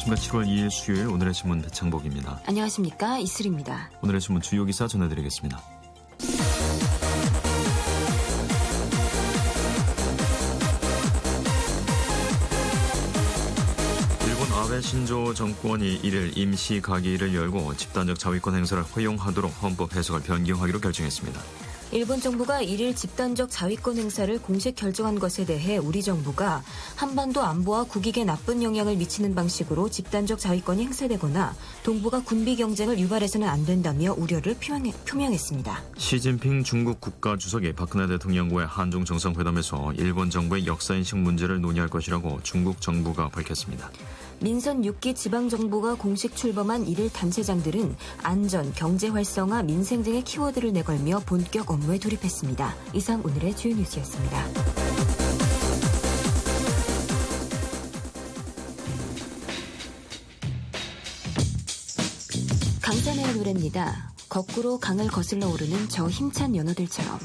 안녕하십니까. 7월 2일 수요일 오늘의 신문 배창복입니다. 안녕하십니까. 이슬입니다. 오늘의 신문 주요 기사 전해드리겠습니다. 일본 아베 신조 정권이 1일 임시 가기일을 열고 집단적 자위권 행사를 허용하도록 헌법 해석을 변경하기로 결정했습니다. 일본 정부가 1일 집단적 자위권 행사를 공식 결정한 것에 대해 우리 정부가 한반도 안보와 국익에 나쁜 영향을 미치는 방식으로 집단적 자위권이 행사되거나 동북아 군비 경쟁을 유발해서는 안 된다며 우려를 표명했습니다. 시진핑 중국 국가주석이 박근혜 대통령과의 한중 정상회담에서 일본 정부의 역사인식 문제를 논의할 것이라고 중국 정부가 밝혔습니다. 민선 6기 지방정부가 공식 출범한 1일 단체장들은 안전, 경제 활성화, 민생 등의 키워드를 내걸며 본격 업무에 돌입했습니다. 이상 오늘의 주요 뉴스였습니다. 강산의 노래입니다. 거꾸로 강을 거슬러 오르는 저 힘찬 연어들처럼.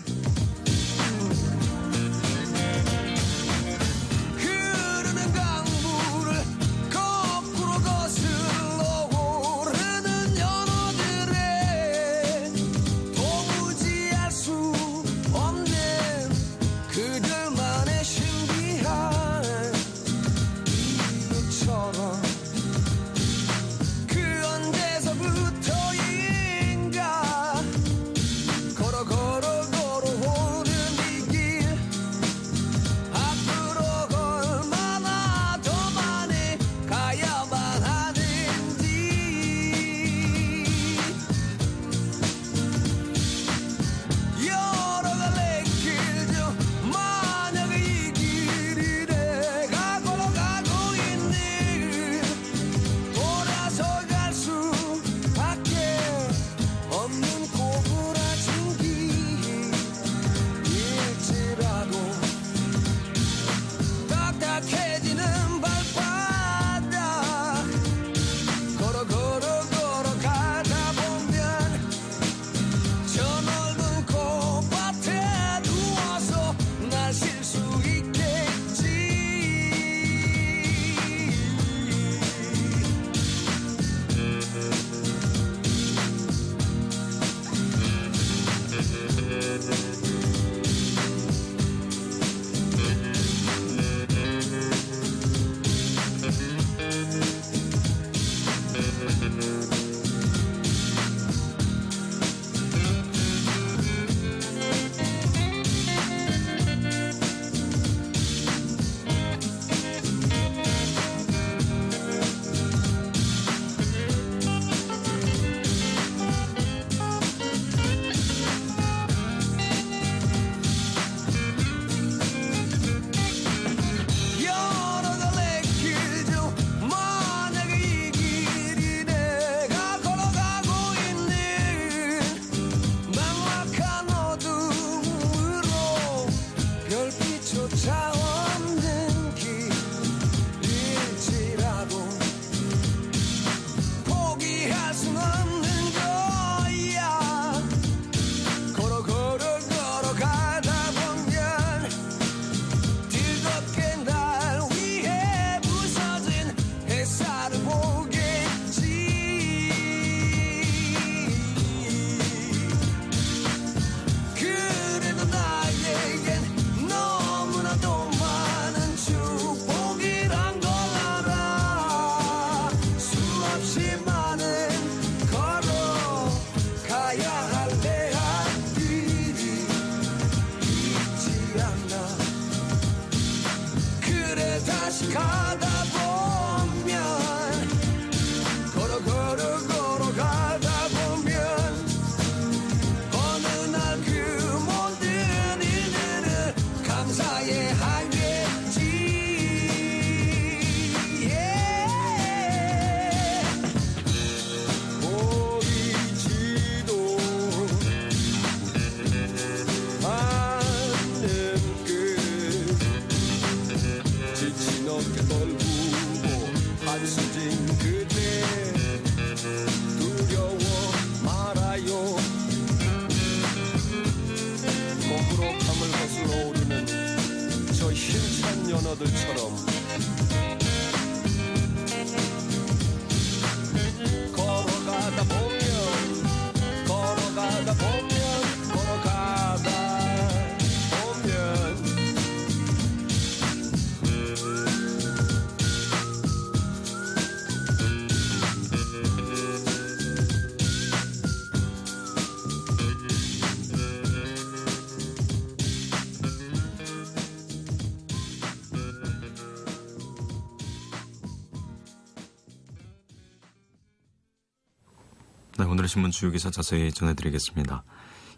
네, 오늘의 신문 주요 기사 자세히 전해드리겠습니다.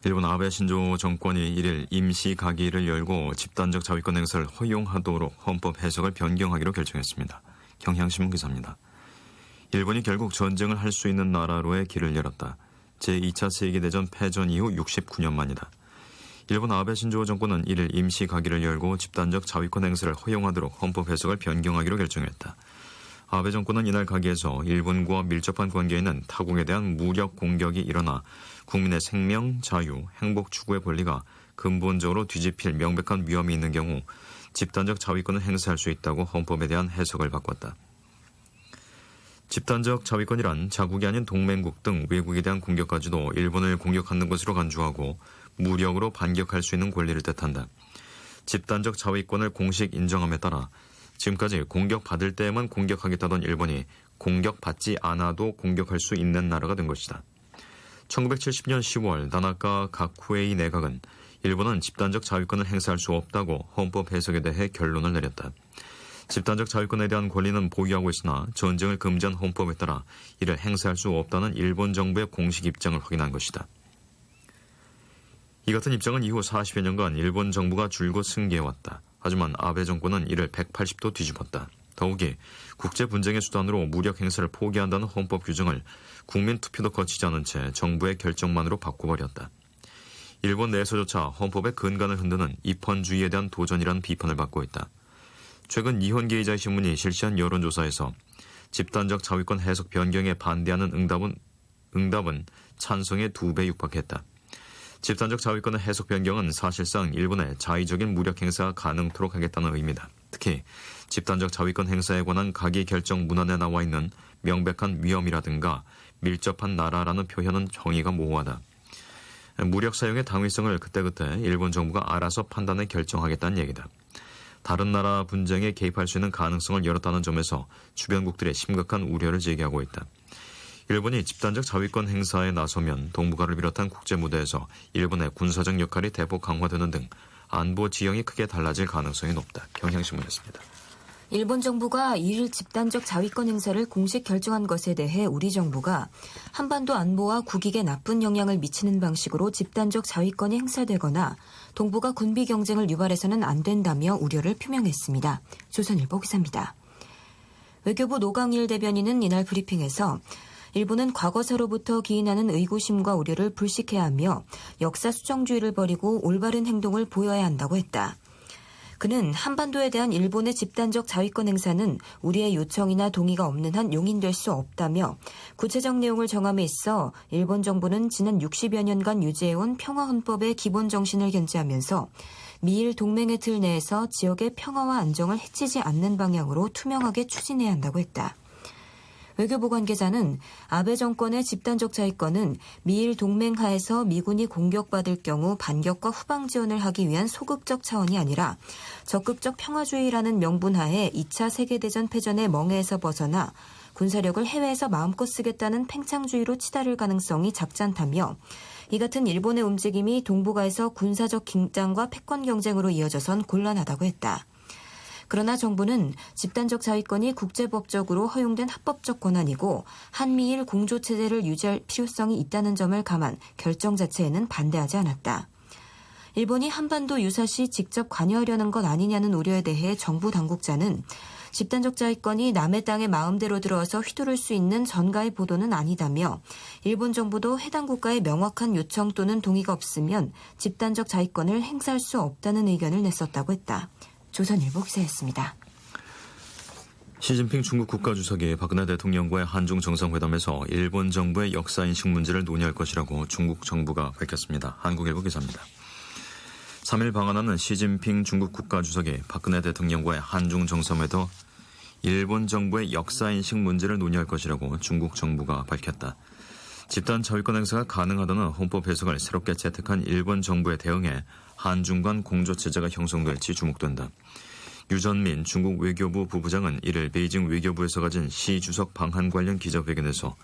일본 아베 신조 정권이 1일 임시 가기를 열고 집단적 자위권 행사를 허용하도록 헌법 해석을 변경하기로 결정했습니다. 경향신문 기사입니다. 일본이 결국 전쟁을 할 수 있는 나라로의 길을 열었다. 제2차 세계대전 패전 이후 69년 만이다. 일본 아베 신조 정권은 1일 임시 가기를 열고 집단적 자위권 행사를 허용하도록 헌법 해석을 변경하기로 결정했다. 아베 정권은 이날 가기에서 일본과 밀접한 관계에 있는 타국에 대한 무력 공격이 일어나 국민의 생명, 자유, 행복 추구의 권리가 근본적으로 뒤집힐 명백한 위험이 있는 경우 집단적 자위권을 행사할 수 있다고 헌법에 대한 해석을 바꿨다. 집단적 자위권이란 자국이 아닌 동맹국 등 외국에 대한 공격까지도 일본을 공격하는 것으로 간주하고 무력으로 반격할 수 있는 권리를 뜻한다. 집단적 자위권을 공식 인정함에 따라 지금까지 공격받을 때에만 공격하겠다던 일본이 공격받지 않아도 공격할 수 있는 나라가 된 것이다. 1970년 10월 나나카 가쿠에이 내각은 일본은 집단적 자위권을 행사할 수 없다고 헌법 해석에 대해 결론을 내렸다. 집단적 자위권에 대한 권리는 보유하고 있으나 전쟁을 금지한 헌법에 따라 이를 행사할 수 없다는 일본 정부의 공식 입장을 확인한 것이다. 이 같은 입장은 이후 40여 년간 일본 정부가 줄곧 승계해왔다. 하지만 아베 정권은 이를 180도 뒤집었다. 더욱이 국제 분쟁의 수단으로 무력 행사를 포기한다는 헌법 규정을 국민 투표도 거치지 않은 채 정부의 결정만으로 바꿔버렸다. 일본 내에서조차 헌법의 근간을 흔드는 입헌주의에 대한 도전이라는 비판을 받고 있다. 최근 니혼게이 신문이 실시한 여론조사에서 집단적 자위권 해석 변경에 반대하는 응답은 찬성의 2배 육박했다. 집단적 자위권의 해석 변경은 사실상 일본의 자의적인 무력 행사가 가능토록 하겠다는 의미다. 특히 집단적 자위권 행사에 관한 가기 결정 문안에 나와 있는 명백한 위험이라든가 밀접한 나라라는 표현은 정의가 모호하다. 무력 사용의 당위성을 그때그때 일본 정부가 알아서 판단해 결정하겠다는 얘기다. 다른 나라 분쟁에 개입할 수 있는 가능성을 열었다는 점에서 주변국들의 심각한 우려를 제기하고 있다. 일본이 집단적 자위권 행사에 나서면 동북아를 비롯한 국제 무대에서 일본의 군사적 역할이 대폭 강화되는 등 안보 지형이 크게 달라질 가능성이 높다. 경향신문이었습니다. 일본 정부가 2일 집단적 자위권 행사를 공식 결정한 것에 대해 우리 정부가 한반도 안보와 국익에 나쁜 영향을 미치는 방식으로 집단적 자위권이 행사되거나 동북아 군비 경쟁을 유발해서는 안 된다며 우려를 표명했습니다. 조선일보 기사입니다. 외교부 노강일 대변인은 이날 브리핑에서 일본은 과거사로부터 기인하는 의구심과 우려를 불식해야 하며 역사 수정주의를 버리고 올바른 행동을 보여야 한다고 했다. 그는 한반도에 대한 일본의 집단적 자위권 행사는 우리의 요청이나 동의가 없는 한 용인될 수 없다며 구체적 내용을 정함에 있어 일본 정부는 지난 60여 년간 유지해온 평화헌법의 기본 정신을 견지하면서 미일 동맹의 틀 내에서 지역의 평화와 안정을 해치지 않는 방향으로 투명하게 추진해야 한다고 했다. 외교부 관계자는 아베 정권의 집단적 자위권은 미일 동맹 하에서 미군이 공격받을 경우 반격과 후방 지원을 하기 위한 소극적 차원이 아니라 적극적 평화주의라는 명분 하에 2차 세계대전 패전의 멍해에서 벗어나 군사력을 해외에서 마음껏 쓰겠다는 팽창주의로 치달을 가능성이 작지 않다며 이 같은 일본의 움직임이 동북아에서 군사적 긴장과 패권 경쟁으로 이어져선 곤란하다고 했다. 그러나 정부는 집단적 자위권이 국제법적으로 허용된 합법적 권한이고 한미일 공조체제를 유지할 필요성이 있다는 점을 감안 결정 자체에는 반대하지 않았다. 일본이 한반도 유사시 직접 관여하려는 것 아니냐는 우려에 대해 정부 당국자는 집단적 자위권이 남의 땅에 마음대로 들어와서 휘두를 수 있는 전가의 보도는 아니다며 일본 정부도 해당 국가의 명확한 요청 또는 동의가 없으면 집단적 자위권을 행사할 수 없다는 의견을 냈었다고 했다. 조선일보 기사였습니다. 시진핑 중국 국가주석이 박근혜 대통령과의 한중 정상회담에서 일본 정부의 역사인식 문제를 논의할 것이라고 중국 정부가 밝혔습니다. 한국일보 기사입니다. 3일 방한하는 시진핑 중국 국가주석이 박근혜 대통령과의 한중 정상회담 일본 정부의 역사인식 문제를 논의할 것이라고 중국 정부가 밝혔다. 집단 자위권 행사가 가능하다는 헌법 해석을 새롭게 채택한 일본 정부에 대응해 한중 간 공조체제가 형성될지 주목된다. 유전민 중국 외교부 부부장은 이를 베이징 외교부에서 가진 시 주석 방한 관련 기자회견에서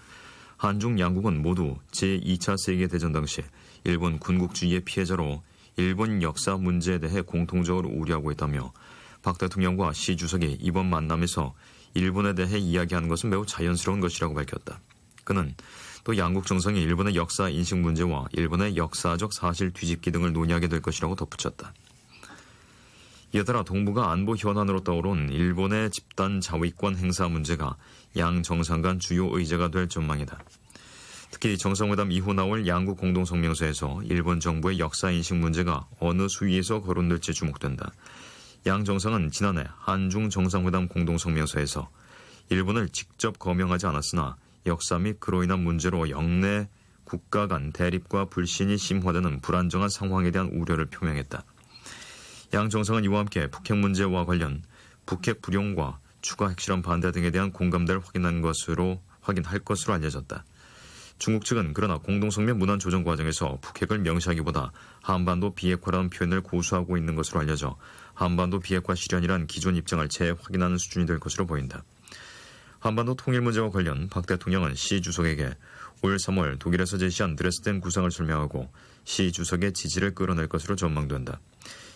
한중 양국은 모두 제2차 세계대전 당시 일본 군국주의의 피해자로 일본 역사 문제에 대해 공통적으로 우려하고 있다며 박 대통령과 시 주석이 이번 만남에서 일본에 대해 이야기하는 것은 매우 자연스러운 것이라고 밝혔다. 그는 또 양국 정상이 일본의 역사 인식 문제와 일본의 역사적 사실 뒤집기 등을 논의하게 될 것이라고 덧붙였다. 이에 따라 동북아 안보 현안으로 떠오른 일본의 집단 자위권 행사 문제가 양 정상 간 주요 의제가 될 전망이다. 특히 정상회담 이후 나올 양국 공동성명서에서 일본 정부의 역사인식 문제가 어느 수위에서 거론될지 주목된다. 양 정상은 지난해 한중 정상회담 공동성명서에서 일본을 직접 거명하지 않았으나 역사 및 그로 인한 문제로 영내 국가 간 대립과 불신이 심화되는 불안정한 상황에 대한 우려를 표명했다. 양 정상은 이와 함께 북핵 문제와 관련 북핵 불용과 추가 핵실험 반대 등에 대한 공감대를 확인할 것으로 알려졌다. 중국 측은 그러나 공동성명 문안 조정 과정에서 북핵을 명시하기보다 한반도 비핵화라는 표현을 고수하고 있는 것으로 알려져 한반도 비핵화 실현이란 기존 입장을 재확인하는 수준이 될 것으로 보인다. 한반도 통일 문제와 관련 박 대통령은 시 주석에게 올 3월 독일에서 제시한 드레스덴 구상을 설명하고 시 주석의 지지를 끌어낼 것으로 전망된다.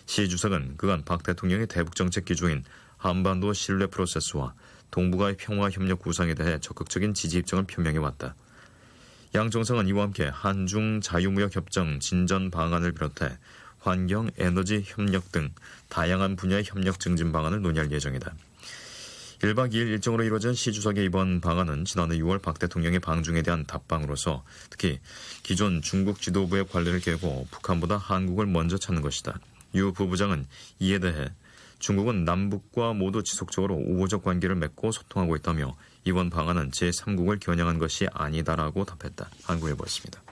시 주석은 그간 박 대통령의 대북정책 기조인 한반도 신뢰 프로세스와 동북아의 평화 협력 구상에 대해 적극적인 지지 입장을 표명해왔다. 양 정상은 이와 함께 한중 자유무역 협정 진전 방안을 비롯해 환경, 에너지 협력 등 다양한 분야의 협력 증진 방안을 논의할 예정이다. 1박 2일 일정으로 이루어진 시 주석의 이번 방안은 지난해 6월 박 대통령의 방중에 대한 답방으로서 특히 기존 중국 지도부의 관례를 깨고 북한보다 한국을 먼저 찾는 것이다. 유 부부장은 이에 대해 중국은 남북과 모두 지속적으로 우호적 관계를 맺고 소통하고 있다며 이번 방안은 제3국을 겨냥한 것이 아니다라고 답했다. 한국일보였습니다.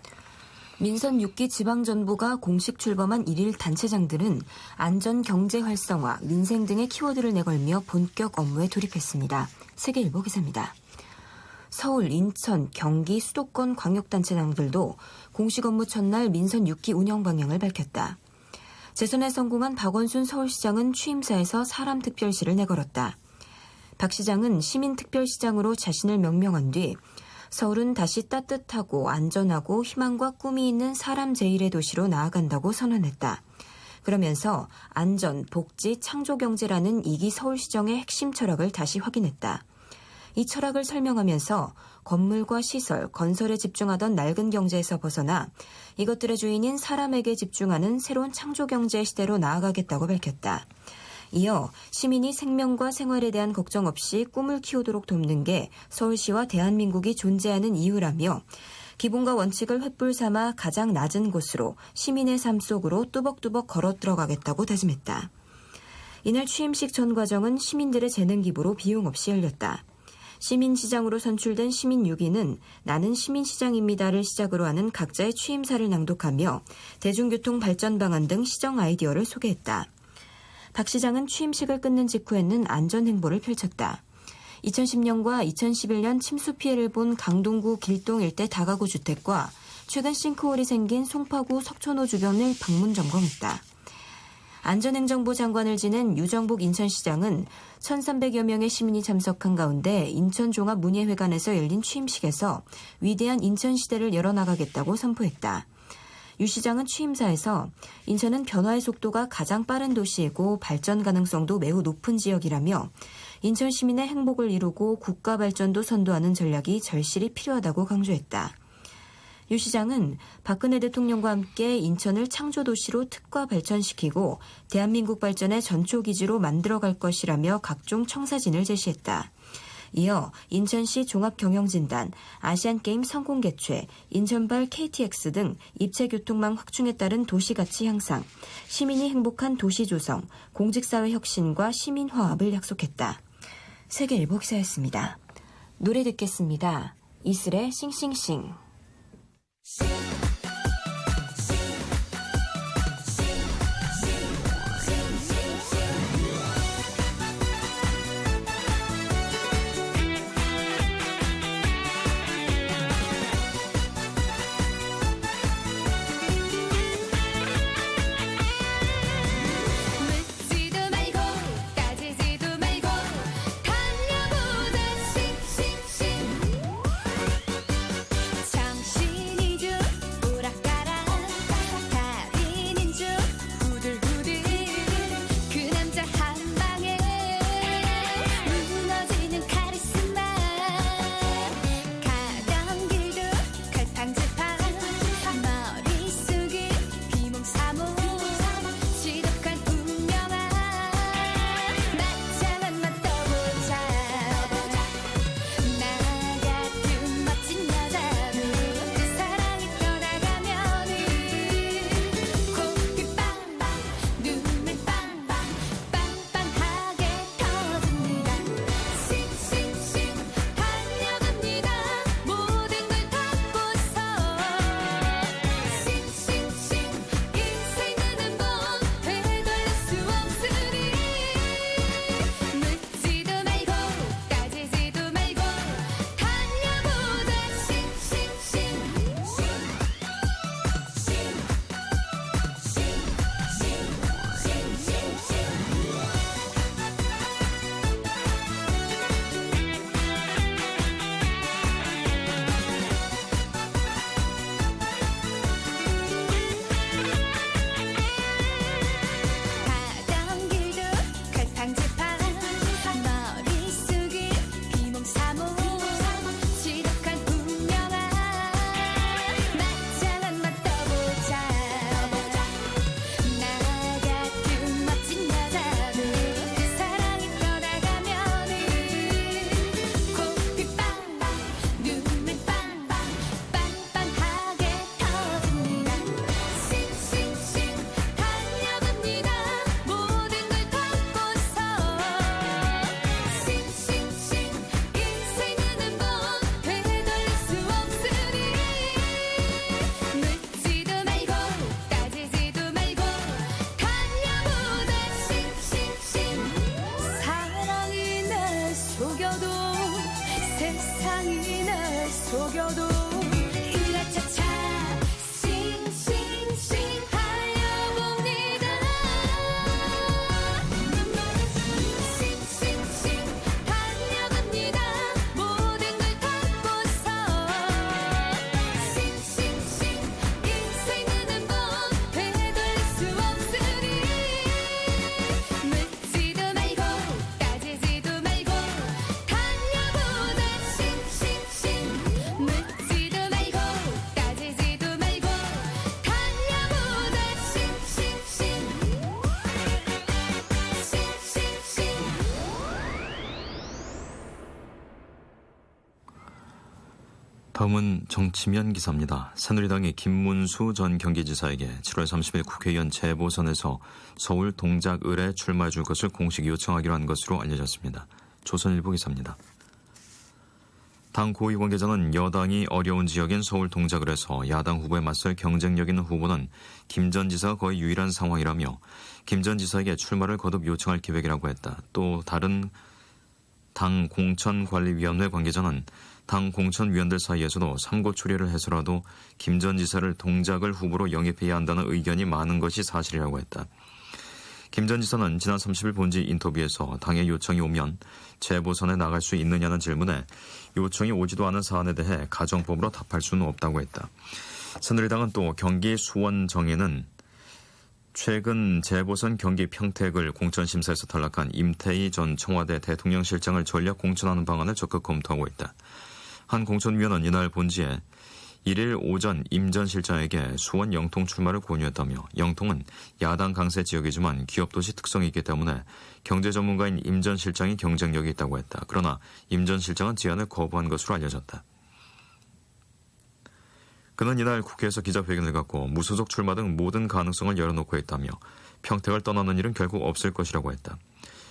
민선 6기 지방정부가 공식 출범한 1일 단체장들은 안전 경제 활성화, 민생 등의 키워드를 내걸며 본격 업무에 돌입했습니다. 세계일보 기사입니다. 서울, 인천, 경기, 수도권 광역단체장들도 공식 업무 첫날 민선 6기 운영 방향을 밝혔다. 재선에 성공한 박원순 서울시장은 취임사에서 사람특별시를 내걸었다. 박 시장은 시민특별시장으로 자신을 명명한 뒤 서울은 다시 따뜻하고 안전하고 희망과 꿈이 있는 사람 제1의 도시로 나아간다고 선언했다. 그러면서 안전, 복지, 창조경제라는 2기 서울시정의 핵심 철학을 다시 확인했다. 이 철학을 설명하면서 건물과 시설, 건설에 집중하던 낡은 경제에서 벗어나 이것들의 주인인 사람에게 집중하는 새로운 창조경제 시대로 나아가겠다고 밝혔다. 이어 시민이 생명과 생활에 대한 걱정 없이 꿈을 키우도록 돕는 게 서울시와 대한민국이 존재하는 이유라며 기본과 원칙을 횃불 삼아 가장 낮은 곳으로 시민의 삶 속으로 뚜벅뚜벅 걸어 들어가겠다고 다짐했다. 이날 취임식 전 과정은 시민들의 재능 기부로 비용 없이 열렸다. 시민시장으로 선출된 시민 6위는 나는 시민시장입니다를 시작으로 하는 각자의 취임사를 낭독하며 대중교통 발전 방안 등 시정 아이디어를 소개했다. 박 시장은 취임식을 끝낸 직후에는 안전행보를 펼쳤다. 2010년과 2011년 침수 피해를 본 강동구 길동 일대 다가구 주택과 최근 싱크홀이 생긴 송파구 석촌호 주변을 방문 점검했다. 안전행정부 장관을 지낸 유정복 인천시장은 1,300여 명의 시민이 참석한 가운데 인천종합문예회관에서 열린 취임식에서 위대한 인천시대를 열어나가겠다고 선포했다. 유 시장은 취임사에서 인천은 변화의 속도가 가장 빠른 도시이고 발전 가능성도 매우 높은 지역이라며 인천 시민의 행복을 이루고 국가 발전도 선도하는 전략이 절실히 필요하다고 강조했다. 유 시장은 박근혜 대통령과 함께 인천을 창조도시로 특화 발전시키고 대한민국 발전의 전초기지로 만들어갈 것이라며 각종 청사진을 제시했다. 이어 인천시 종합경영진단, 아시안게임 성공개최, 인천발 KTX 등 입체교통망 확충에 따른 도시가치 향상, 시민이 행복한 도시조성, 공직사회 혁신과 시민화합을 약속했다. 세계일보 기사였습니다. 노래 듣겠습니다. 이슬의 싱싱싱. 묻지도 말고 따지지도 말고 달려보자 싱싱싱 정신이죠 저도 으라차차 싱싱싱 달려봅니다. 싱싱싱 달려갑니다. 모든 걸 덮고서 싱싱싱 인생은 한번 되돌릴 수 없으니 묻지도 말고 따지지도 말고 달려보자 싱싱싱 묻지도 말고 따지지도 말고 달려보자 싱싱싱 싱싱싱 다음은 정치면 기사입니다. 새누리당이 김문수 전 경기지사에게 7월 30일 국회의원 재보선에서 서울 동작을에 출마해 줄 것을 공식 요청하기로 한 것으로 알려졌습니다. 조선일보 기사입니다. 당 고위 관계자는 여당이 어려운 지역인 서울 동작을에서 야당 후보에 맞설 경쟁력 있는 후보는 김 전 지사가 거의 유일한 상황이라며 김 전 지사에게 출마를 거듭 요청할 계획이라고 했다. 또 다른 당 공천관리위원회 관계자는 당 공천위원들 사이에서도 삼고 초리를 해서라도 김 전 지사를 동작을 후보로 영입해야 한다는 의견이 많은 것이 사실이라고 했다. 김 전 지사는 지난 30일 본지 인터뷰에서 당의 요청이 오면 재보선에 나갈 수 있느냐는 질문에 요청이 오지도 않은 사안에 대해 가정법으로 답할 수는 없다고 했다. 새누리당은 또 경기 수원정에는 최근 재보선 경기 평택을 공천심사에서 탈락한 임태희 전 청와대 대통령실장을 전략 공천하는 방안을 적극 검토하고 있다. 한 공천위원은 이날 본지에 1일 오전 임 전 실장에게 수원 영통 출마를 권유했다며 영통은 야당 강세 지역이지만 기업도시 특성이 있기 때문에 경제 전문가인 임 전 실장이 경쟁력이 있다고 했다. 그러나 임 전 실장은 제안을 거부한 것으로 알려졌다. 그는 이날 국회에서 기자회견을 갖고 무소속 출마 등 모든 가능성을 열어놓고 있다며 평택을 떠나는 일은 결국 없을 것이라고 했다.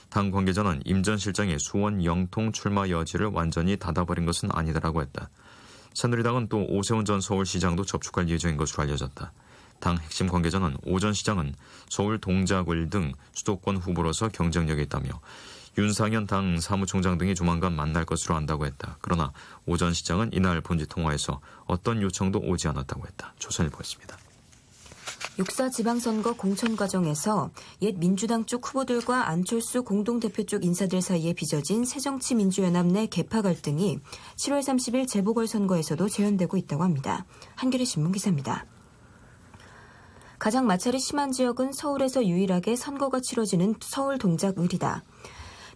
당 관계자는 임 전 실장이 수원 영통 출마 여지를 완전히 닫아버린 것은 아니다라고 했다. 새누리당은 또 오세훈 전 서울시장도 접촉할 예정인 것으로 알려졌다. 당 핵심 관계자는 오 전 시장은 서울 동작을 등 수도권 후보로서 경쟁력이 있다며 윤상현 당 사무총장 등이 조만간 만날 것으로 안다고 했다. 그러나 오 전 시장은 이날 본지 통화에서 어떤 요청도 오지 않았다고 했다. 조선일보였습니다. 6.4 지방선거 공천 과정에서 옛 민주당 쪽 후보들과 안철수 공동대표 쪽 인사들 사이에 빚어진 새정치민주연합 내 계파 갈등이 7월 30일 재보궐선거에서도 재현되고 있다고 합니다. 한겨레 신문 기사입니다. 가장 마찰이 심한 지역은 서울에서 유일하게 선거가 치러지는 서울 동작을이다.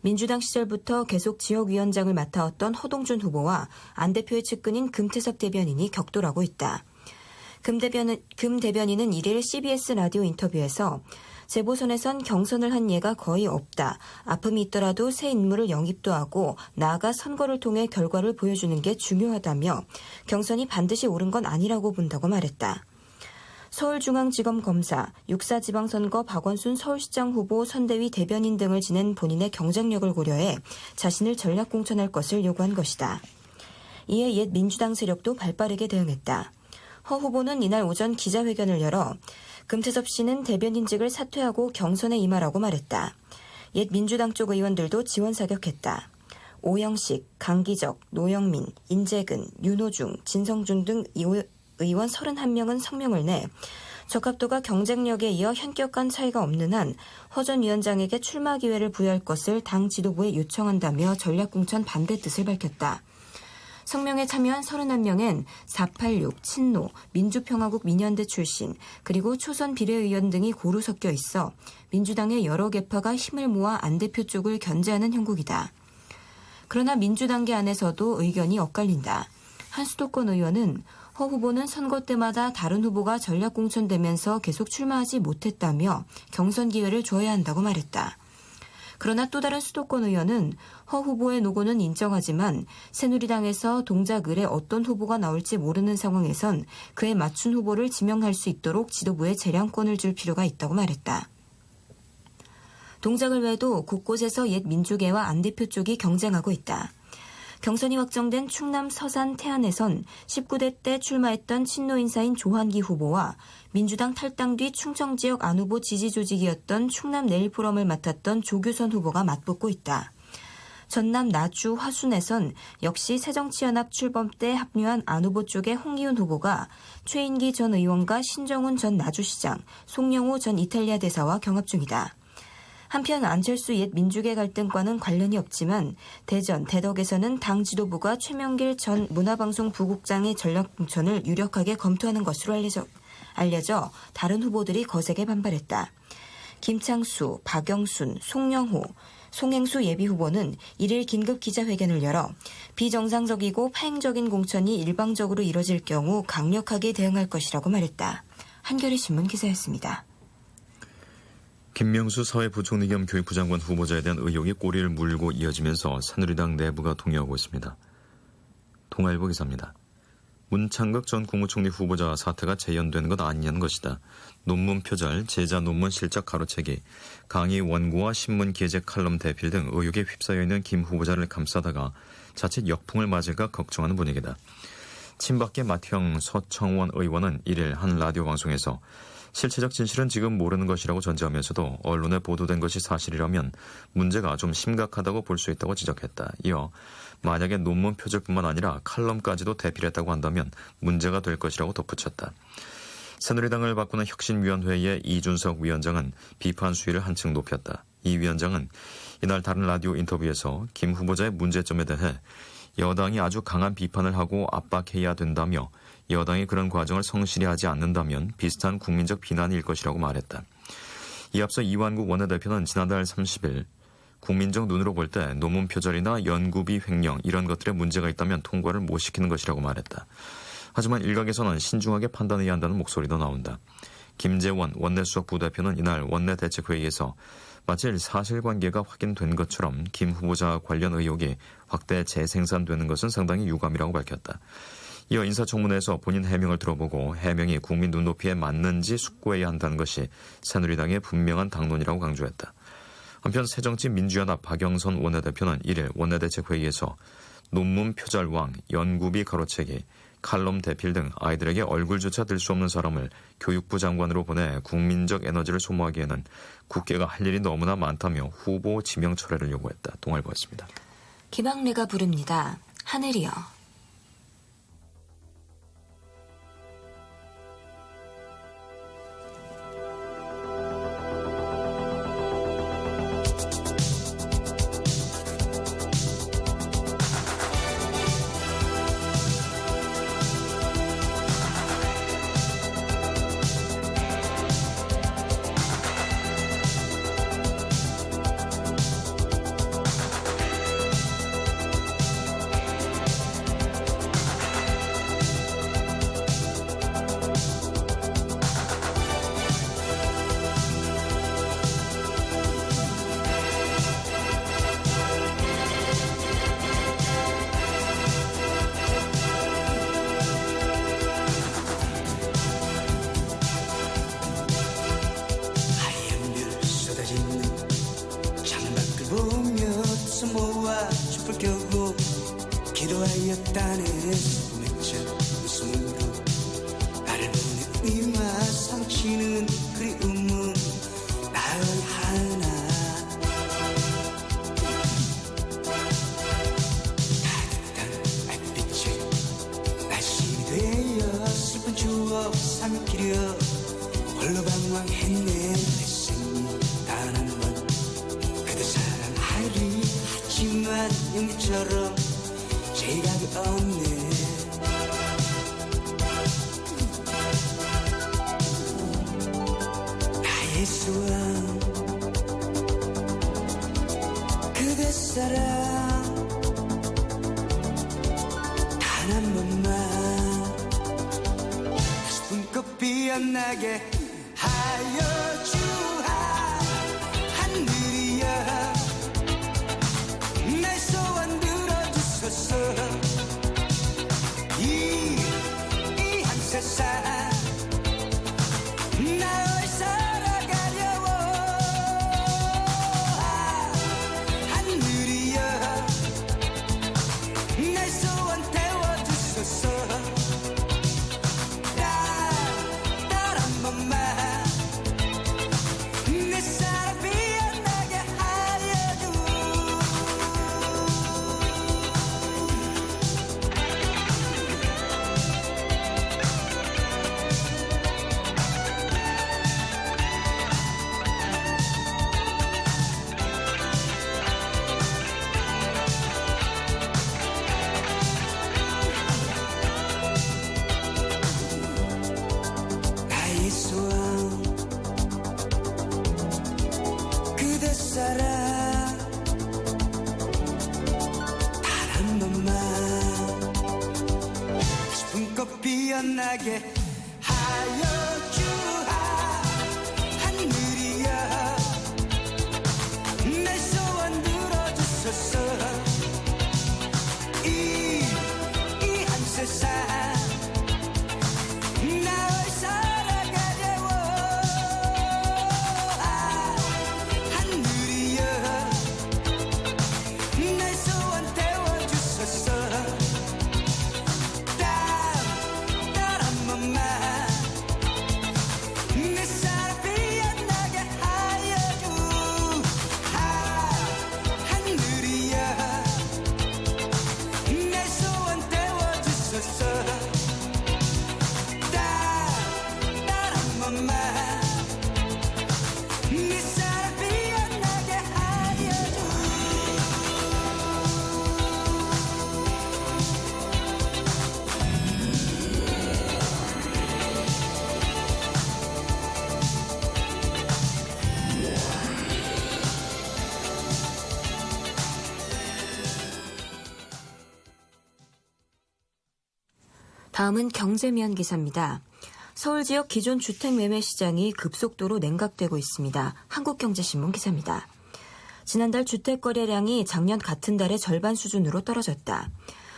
민주당 시절부터 계속 지역위원장을 맡아왔던 허동준 후보와 안 대표의 측근인 금태섭 대변인이 격돌하고 있다. 금 대변인은 1일 CBS 라디오 인터뷰에서 재보선에선 경선을 한 예가 거의 없다. 아픔이 있더라도 새 인물을 영입도 하고 나아가 선거를 통해 결과를 보여주는 게 중요하다며 경선이 반드시 옳은 건 아니라고 본다고 말했다. 서울중앙지검 검사, 6.4 지방선거 박원순 서울시장 후보 선대위 대변인 등을 지낸 본인의 경쟁력을 고려해 자신을 전략 공천할 것을 요구한 것이다. 이에 옛 민주당 세력도 발빠르게 대응했다. 허 후보는 이날 오전 기자회견을 열어 금태섭 씨는 대변인직을 사퇴하고 경선에 임하라고 말했다. 옛 민주당 쪽 의원들도 지원 사격했다. 오영식, 강기적, 노영민, 인재근, 윤호중, 진성준 등 의원 31명은 성명을 내 적합도가 경쟁력에 이어 현격 간 차이가 없는 한 허 전 위원장에게 출마 기회를 부여할 것을 당 지도부에 요청한다며 전략공천 반대 뜻을 밝혔다. 성명에 참여한 31명엔 486, 친노, 민주평화국 민연대 출신, 그리고 초선 비례의원 등이 고루 섞여 있어 민주당의 여러 계파가 힘을 모아 안 대표 쪽을 견제하는 형국이다. 그러나 민주당계 안에서도 의견이 엇갈린다. 한 수도권 의원은 허 후보는 선거 때마다 다른 후보가 전략 공천되면서 계속 출마하지 못했다며 경선 기회를 줘야 한다고 말했다. 그러나 또 다른 수도권 의원은 허 후보의 노고는 인정하지만 새누리당에서 동작을에 어떤 후보가 나올지 모르는 상황에선 그에 맞춘 후보를 지명할 수 있도록 지도부에 재량권을 줄 필요가 있다고 말했다. 동작을 외에도 곳곳에서 옛 민주계와 안 대표 쪽이 경쟁하고 있다. 경선이 확정된 충남 서산 태안에선 19대 때 출마했던 친노 인사인 조한기 후보와 민주당 탈당 뒤 충청 지역 안 후보 지지 조직이었던 충남 내일포럼을 맡았던 조규선 후보가 맞붙고 있다. 전남 나주 화순에선 역시 새정치연합 출범 때 합류한 안 후보 쪽의 홍기훈 후보가 최인기 전 의원과 신정훈 전 나주시장, 송영호 전 이탈리아 대사와 경합 중이다. 한편 안철수 옛 민주계 갈등과는 관련이 없지만 대전, 대덕에서는 당 지도부가 최명길 전 문화방송 부국장의 전략 공천을 유력하게 검토하는 것으로 알려져 다른 후보들이 거세게 반발했다. 김창수, 박영순, 송영호, 송행수 예비후보는 1일 긴급 기자회견을 열어 비정상적이고 파행적인 공천이 일방적으로 이뤄질 경우 강력하게 대응할 것이라고 말했다. 한겨레신문 기사였습니다. 김명수 사회부총리 겸 교육부 장관 후보자에 대한 의혹이 꼬리를 물고 이어지면서 새누리당 내부가 동요하고 있습니다. 동아일보 기사입니다. 문창극 전 국무총리 후보자 사태가 재연되는 것 아니냐는 것이다. 논문 표절, 제자 논문 실적 가로채기, 강의 원고와 신문 기재 칼럼 대필 등 의혹에 휩싸여 있는 김 후보자를 감싸다가 자칫 역풍을 맞을까 걱정하는 분위기다. 친박계 맏형 서청원 의원은 1일 한 라디오 방송에서 실체적 진실은 지금 모르는 것이라고 전제하면서도 언론에 보도된 것이 사실이라면 문제가 좀 심각하다고 볼 수 있다고 지적했다. 이어 만약에 논문 표절뿐만 아니라 칼럼까지도 대필했다고 한다면 문제가 될 것이라고 덧붙였다. 새누리당을 바꾸는 혁신위원회의 이준석 위원장은 비판 수위를 한층 높였다. 이 위원장은 이날 다른 라디오 인터뷰에서 김 후보자의 문제점에 대해 여당이 아주 강한 비판을 하고 압박해야 된다며 여당이 그런 과정을 성실히 하지 않는다면 비슷한 국민적 비난일 것이라고 말했다. 이 앞서 이완국 원내대표는 지난달 30일 국민적 눈으로 볼 때 논문 표절이나 연구비 횡령 이런 것들에 문제가 있다면 통과를 못 시키는 것이라고 말했다. 하지만 일각에서는 신중하게 판단해야 한다는 목소리도 나온다. 김재원 원내수석 부대표는 이날 원내대책회의에서 마치 사실관계가 확인된 것처럼 김 후보자 관련 의혹이 확대 재생산되는 것은 상당히 유감이라고 밝혔다. 이어 인사청문회에서 본인 해명을 들어보고 해명이 국민 눈높이에 맞는지 숙고해야 한다는 것이 새누리당의 분명한 당론이라고 강조했다. 한편 새정치민주연합 박영선 원내대표는 1일 원내대책회의에서 논문 표절왕, 연구비 가로채기, 칼럼 대필 등 아이들에게 얼굴조차 들 수 없는 사람을 교육부 장관으로 보내 국민적 에너지를 소모하기에는 국회가 할 일이 너무나 많다며 후보 지명 철회를 요구했다. 동아일보였습니다. 김학래가 부릅니다. 하늘이여. 모아 촛불 켜고 기도하였다는 맺힌 웃음으로 나를 보는 이마 상치는 그리움은 나의 하나 따뜻한 달빛에 날씬이 되어 슬픈 추억 삼키려 홀로 방황했네 내 생이 단 한 번 그대 사랑하리 하지만 연기처럼 제각이 없네 나의 소원 그대 사랑 단 한 번만 다시 꿈꽃 피어나게 하여 주하 하늘이여 내 소원 들어주소서 이 한 세상 나의 살아가려워 하늘이여 내 소원 태워주소서 단 한 번만 내 사랑 피어나게 하여 주 피어나게 하여 주하 하늘이여 내 소원 들어주소서 이 한 세상 날 살아가려워 하늘이여 내 소원 태워주소서 딸 한 번만 내 사랑 피어나게 하여 주하 하늘이여 내 소원 태워주소서 딸 한 번만 네 사랑 피어나게 하여 주 다음은 경제면 기사입니다. 서울 지역 기존 주택 매매 시장이 급속도로 냉각되고 있습니다. 한국경제신문 기사입니다. 지난달 주택 거래량이 작년 같은 달의 절반 수준으로 떨어졌다.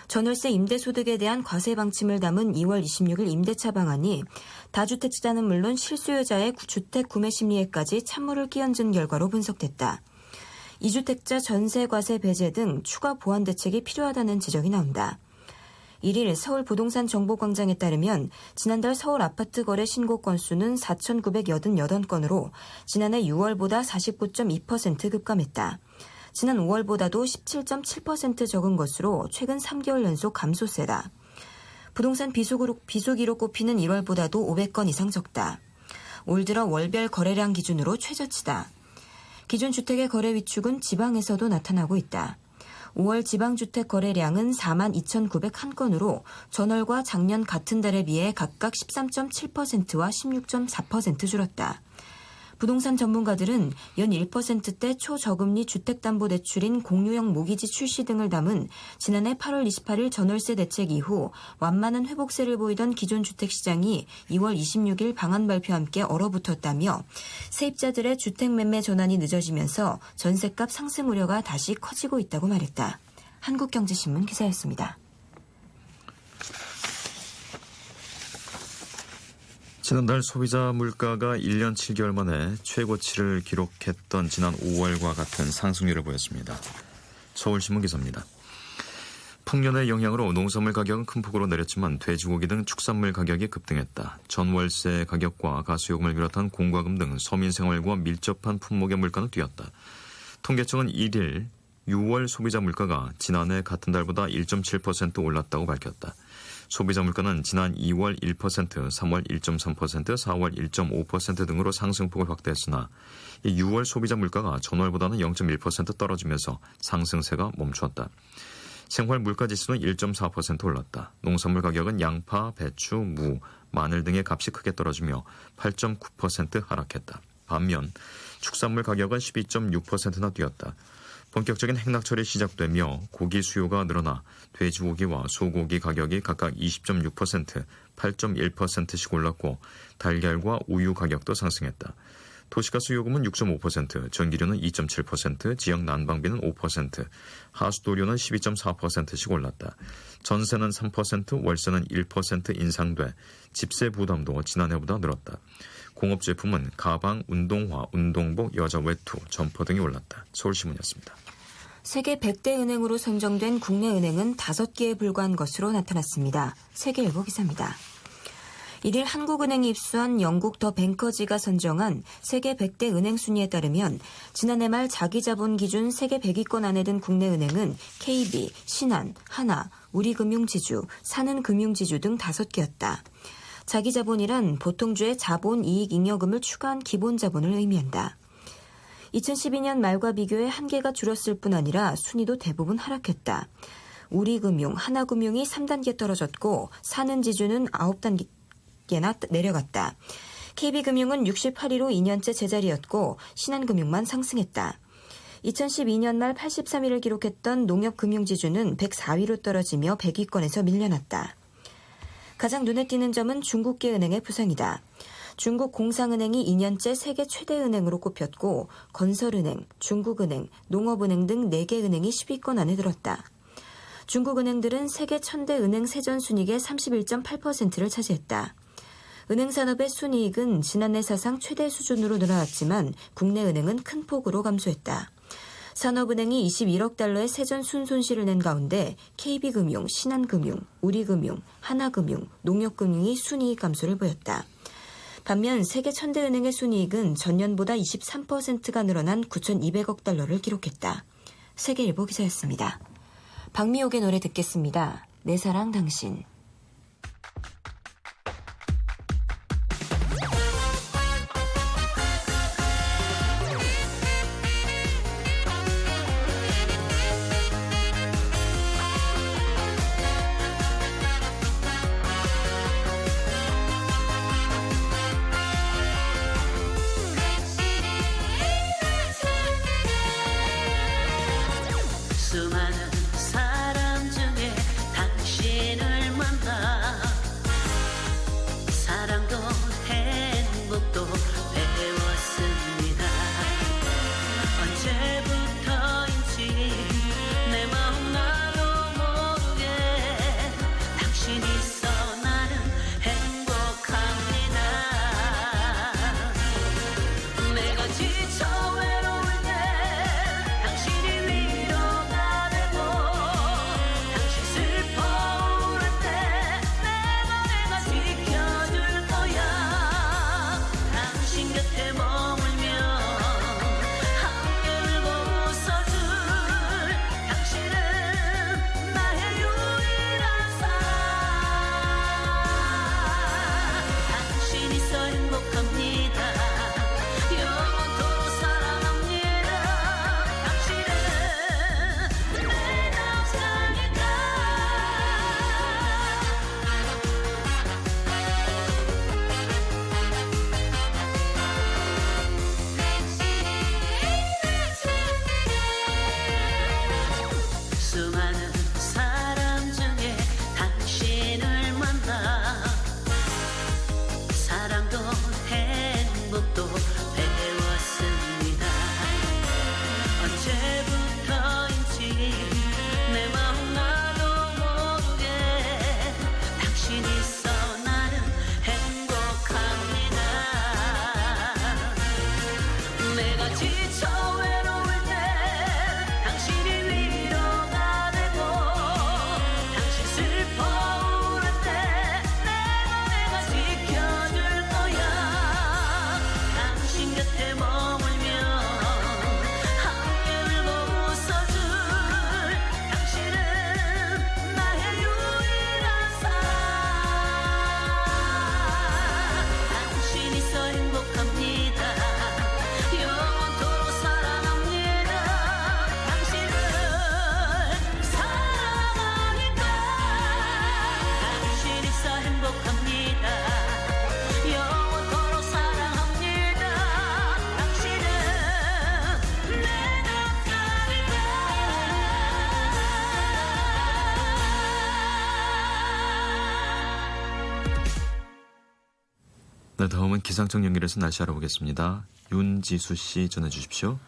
전월세 임대소득에 대한 과세 방침을 담은 2월 26일 임대차 방안이 다주택자는 물론 실수요자의 주택 구매 심리에까지 찬물을 끼얹은 결과로 분석됐다. 2주택자 전세 과세 배제 등 추가 보완 대책이 필요하다는 지적이 나온다. 1일 서울부동산정보광장에 따르면 지난달 서울 아파트 거래 신고 건수는 4,988건으로 지난해 6월보다 49.2% 급감했다. 지난 5월보다도 17.7% 적은 것으로 최근 3개월 연속 감소세다. 부동산 비수기로 꼽히는 1월보다도 500건 이상 적다. 올 들어 월별 거래량 기준으로 최저치다. 기존 주택의 거래 위축은 지방에서도 나타나고 있다. 5월 지방주택 거래량은 42,901건으로 전월과 작년 같은 달에 비해 각각 13.7%와 16.4% 줄었다. 부동산 전문가들은 연 1%대 초저금리 주택담보대출인 공유형 모기지 출시 등을 담은 지난해 8월 28일 전월세 대책 이후 완만한 회복세를 보이던 기존 주택시장이 2월 26일 방안 발표와 함께 얼어붙었다며 세입자들의 주택 매매 전환이 늦어지면서 전셋값 상승 우려가 다시 커지고 있다고 말했다. 한국경제신문 기사였습니다. 지난달 소비자 물가가 1년 7개월 만에 최고치를 기록했던 지난 5월과 같은 상승률을 보였습니다. 서울신문 기사입니다. 풍년의 영향으로 농산물 가격은 큰 폭으로 내렸지만 돼지고기 등 축산물 가격이 급등했다. 전월세 가격과 가스요금을 비롯한 공과금 등 서민 생활과 밀접한 품목의 물가는 뛰었다. 통계청은 1일 6월 소비자 물가가 지난해 같은 달보다 1.7% 올랐다고 밝혔다. 소비자 물가는 지난 2월 1%, 3월 1.3%, 4월 1.5% 등으로 상승폭을 확대했으나 6월 소비자 물가가 전월보다는 0.1% 떨어지면서 상승세가 멈추었다. 생활 물가 지수는 1.4% 올랐다. 농산물 가격은 양파, 배추, 무, 마늘 등의 값이 크게 떨어지며 8.9% 하락했다. 반면 축산물 가격은 12.6%나 뛰었다. 본격적인 행락철이 시작되며 고기 수요가 늘어나 돼지고기와 소고기 가격이 각각 20.6%, 8.1%씩 올랐고 달걀과 우유 가격도 상승했다. 도시가스 요금은 6.5%, 전기료는 2.7%, 지역 난방비는 5%, 하수도료는 12.4%씩 올랐다. 전세는 3%, 월세는 1% 인상돼 집세 부담도 지난해보다 늘었다. 공업제품은 가방, 운동화, 운동복, 여자 외투, 점퍼 등이 올랐다. 서울신문이었습니다. 세계 100대 은행으로 선정된 국내 은행은 5개에 불과한 것으로 나타났습니다. 세계일보 기사입니다. 1일 한국은행이 입수한 영국 더 뱅커지가 선정한 세계 100대 은행 순위에 따르면 지난해 말 자기자본 기준 세계 100위권 안에 든 국내 은행은 KB, 신한, 하나, 우리금융지주, 산은금융지주 등 5개였다. 자기자본이란 보통주의 자본 이익 잉여금을 추가한 기본 자본을 의미한다. 2012년 말과 비교해 한 개가 줄었을 뿐 아니라 순위도 대부분 하락했다. 우리금융, 하나금융이 3단계 떨어졌고 산은지주는 9단계나 내려갔다. KB금융은 68위로 2년째 제자리였고 신한금융만 상승했다. 2012년 말 83위를 기록했던 농협금융지주는 104위로 떨어지며 100위권에서 밀려났다. 가장 눈에 띄는 점은 중국계 은행의 부상이다. 중국 공상은행이 2년째 세계 최대 은행으로 꼽혔고 건설은행, 중국은행, 농업은행 등 4개 은행이 10위권 안에 들었다. 중국 은행들은 세계 1000대 은행 세전 순이익의 31.8%를 차지했다. 은행 산업의 순이익은 지난해 사상 최대 수준으로 늘어났지만 국내 은행은 큰 폭으로 감소했다. 산업은행이 21억 달러의 세전 순손실을 낸 가운데 KB금융, 신한금융, 우리금융, 하나금융, 농협금융이 순이익 감소를 보였다. 반면 세계 1000대 은행의 순이익은 전년보다 23%가 늘어난 9,200억 달러를 기록했다. 세계일보 기사였습니다. 박미옥의 노래 듣겠습니다. 내 사랑 당신. 수많은 사람 중에 당신을 만나 사랑도 행복도 배웠습니다. 언제부터인지 내 마음 나도 모르게 당신 있어 나는 행복합니다. 내가 지쳐 외로울 때 당신이 위로가 되고 당신 슬퍼 울을 때 내가 지켜줄 거야. 당신 곁에 머물며 함께 울고 웃어줄 당신은 나의 유일한 사랑. 당신 있어 행복합니다. 영원토록 사랑합니다. 당신은 내 남자니까. 수많은 사람 중에 당신을 만나 사랑도 행복도 배웠습니다. 언제부터인지 내 마음 나도 모르게 당신 있어 나는 행복합니다. 내가 지쳐 외로울 때 당신이 위로가 되고 당신 슬퍼 울을 때 내가 지켜줄 거야. 당신 곁에 머물며 함께 울고 웃어줄 당신은 나의 유일한 사랑. 당신 있어 행복합니다. 영원토록 사랑합니다. 당신을 사랑하니까. 당신 있어 행복합니다. 영원토록 사랑합니다. 당신은 내 남자니까. 네, 다음은 기상청 연결해서 날씨 알아보겠습니다. 윤지수 씨 전해주십시오.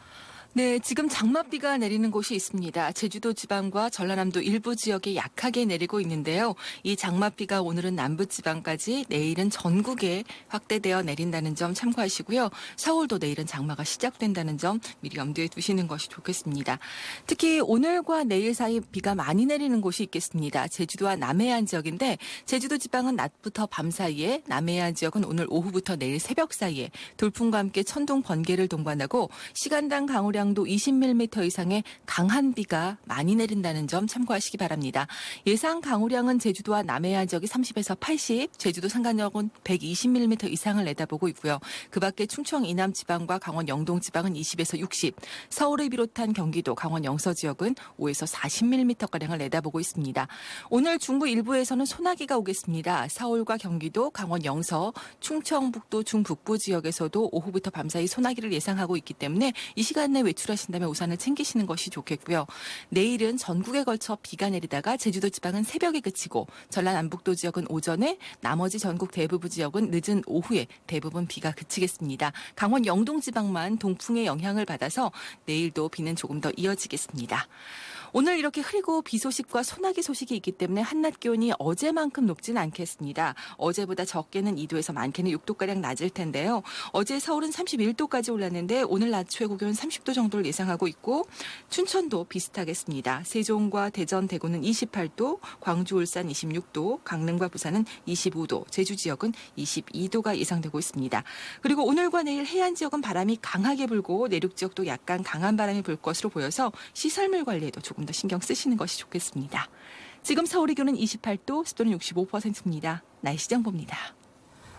네, 지금 장맛비가 내리는 곳이 있습니다. 제주도 지방과 전라남도 일부 지역에 약하게 내리고 있는데요. 이 장맛비가 오늘은 남부지방까지 내일은 전국에 확대되어 내린다는 점 참고하시고요. 서울도 내일은 장마가 시작된다는 점 미리 염두에 두시는 것이 좋겠습니다. 특히 오늘과 내일 사이 비가 많이 내리는 곳이 있겠습니다. 제주도와 남해안 지역인데 제주도 지방은 낮부터 밤 사이에, 남해안 지역은 오늘 오후부터 내일 새벽 사이에 돌풍과 함께 천둥 번개를 동반하고 시간당 강우량도 20mm 이상의 강한 비가 많이 내린다는 점 참고하시기 바랍니다. 예상 강우량은 제주도와 남해안 지역이 30에서 80, 제주도 산간역은 120mm 이상을 내다보고 있고요. 그 밖에 충청 이남 지방과 강원 영동 지방은 20에서 60, 서울을 비롯한 경기도, 강원 영서 지역은 5에서 40mm가량을 내다보고 있습니다. 오늘 중부 일부에서는 소나기가 오겠습니다. 서울과 경기도, 강원 영서, 충청북도 중북부 지역에서도 오후부터 밤사이 소나기를 예상하고 있기 때문에 이 시간 내 외출하신다면 우산을 챙기시는 것이 좋겠고요. 내일은 전국에 걸쳐 비가 내리다가 제주도 지방은 새벽에 그치고 전라남북도 지역은 오전에 나머지 전국 대부분 지역은 늦은 오후에 대부분 비가 그치겠습니다. 강원 영동 지방만 동풍의 영향을 받아서 내일도 비는 조금 더 이어지겠습니다. 오늘 이렇게 흐리고 비 소식과 소나기 소식이 있기 때문에 한낮 기온이 어제만큼 높지는 않겠습니다. 어제보다 적게는 2도에서 많게는 6도가량 낮을 텐데요. 어제 서울은 31도까지 올랐는데 오늘 낮 최고 기온 30도 정도를 예상하고 있고 춘천도 비슷하겠습니다. 세종과 대전, 대구는 28도, 광주, 울산 26도, 강릉과 부산은 25도, 제주 지역은 22도가 예상되고 있습니다. 그리고 오늘과 내일 해안 지역은 바람이 강하게 불고 내륙 지역도 약간 강한 바람이 불 것으로 보여서 시설물 관리에도 조금 더 신경 쓰시는 것이 좋겠습니다. 지금 서울의 기온은 28도, 습도는 65%입니다. 날씨 정보입니다.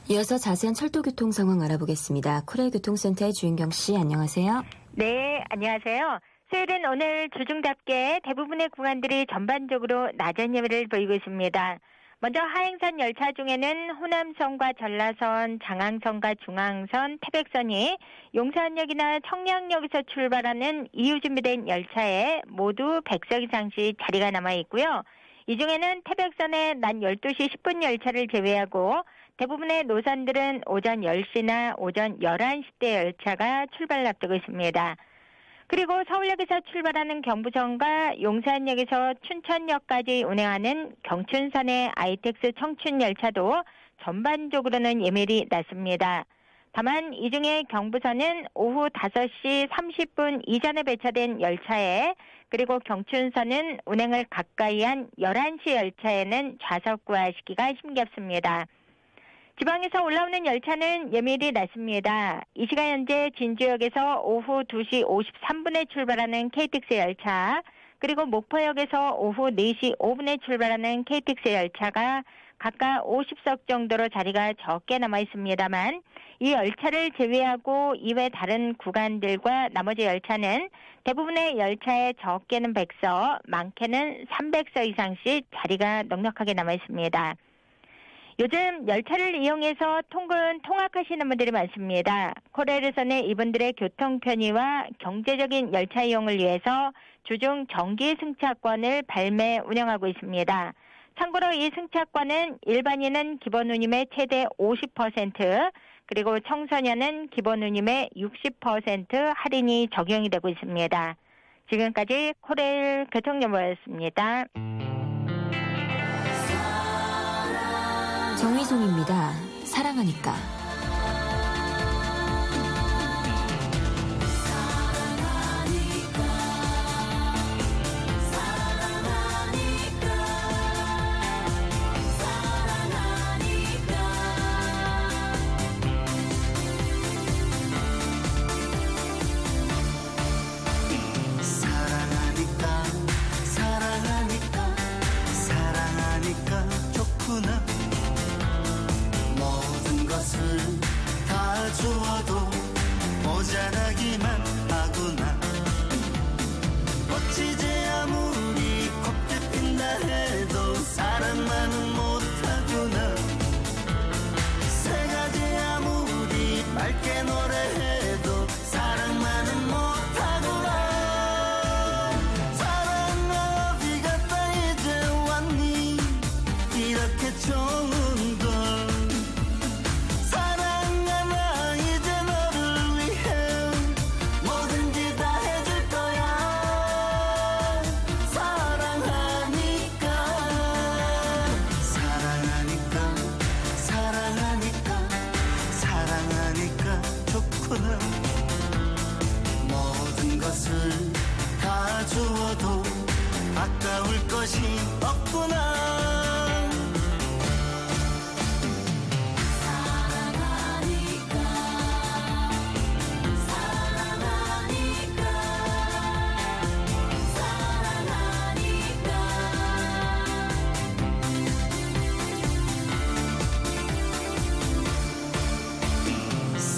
이어서 자세한 철도 교통 상황 알아보겠습니다. 코레일 교통센터의 주인경 씨, 안녕하세요. 네, 안녕하세요. 수요일은 오늘 주중답게 대부분의 구간들이 전반적으로 낮은 예배를 보이고 있습니다. 먼저 하행선 열차 중에는 호남선과 전라선, 장항선과 중앙선, 태백선이 용산역이나 청량역에서 출발하는 이후 준비된 열차에 모두 100석 이상씩 자리가 남아 있고요. 이 중에는 태백선의 낮 12시 10분 열차를 제외하고 대부분의 노선들은 오전 10시나 오전 11시대 열차가 출발을 앞두고 있습니다. 그리고 서울역에서 출발하는 경부선과 용산역에서 춘천역까지 운행하는 경춘선의 아이텍스 청춘 열차도 전반적으로는 예밀이 낮습니다. 다만 이 중에 경부선은 오후 5시 30분 이전에 배차된 열차에 그리고 경춘선은 운행을 가까이 한 11시 열차에는 좌석 구하시기가 힘겹습니다. 지방에서 올라오는 열차는 예밀이 낮습니다. 이 시간 현재 진주역에서 오후 2시 53분에 출발하는 KTX 열차, 그리고 목포역에서 오후 4시 5분에 출발하는 KTX 열차가 각각 50석 정도로 자리가 적게 남아 있습니다만 이 열차를 제외하고 이외 다른 구간들과 나머지 열차는 대부분의 열차에 적게는 100석, 많게는 300석 이상씩 자리가 넉넉하게 남아 있습니다. 요즘 열차를 이용해서 통근 통학하시는 분들이 많습니다. 코레일에서는 이분들의 교통 편의와 경제적인 열차 이용을 위해서 주중 정기 승차권을 발매 운영하고 있습니다. 참고로 이 승차권은 일반인은 기본 운임의 최대 50%, 그리고 청소년은 기본 운임의 60% 할인이 적용이 되고 있습니다. 지금까지 코레일 교통정보였습니다. 정희송입니다. 사랑하니까. 사랑하니까 좋구나. 모든 것을 다 주어도 모자라기만 하구나. 어찌지 아무리 곱게 핀다 해도 사랑만은 못하구나. 세 가지 아무리 맑게 노래해도 사랑만은 못하구나. 사랑아 어디 갔다 이제 왔니. 이렇게 좋은 걸. 사랑아 나 이제 너를 위해 뭐든지 다 해줄 거야. 사랑하니까 사랑하니까 사랑하니까 사랑하니까 좋구나. 모든 것을 다 주어도 아까울 것이 없구나.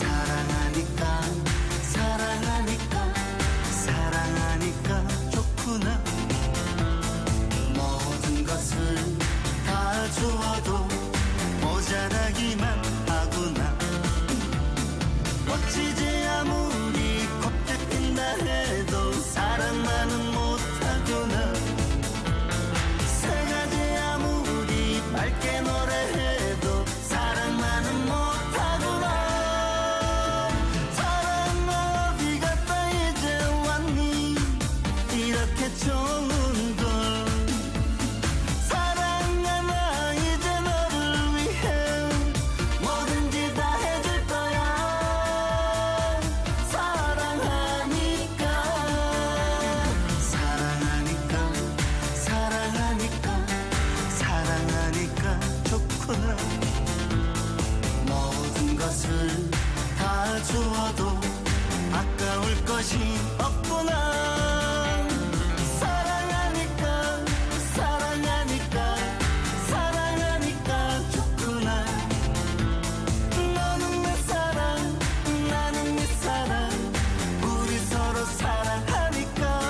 사랑하니까 사랑하니까 사랑하니까 좋구나. 모든 것을 다 주어도 모자라기만 하구나. 어찌지 아무리 곱게 핀다 해 것을 다 주어도 아까울 것이 없구나. 사랑하니까 사랑하니까 사랑하니까 좋구나. 너는 내 사랑 나는 네 사랑 우리 서로 사랑하니까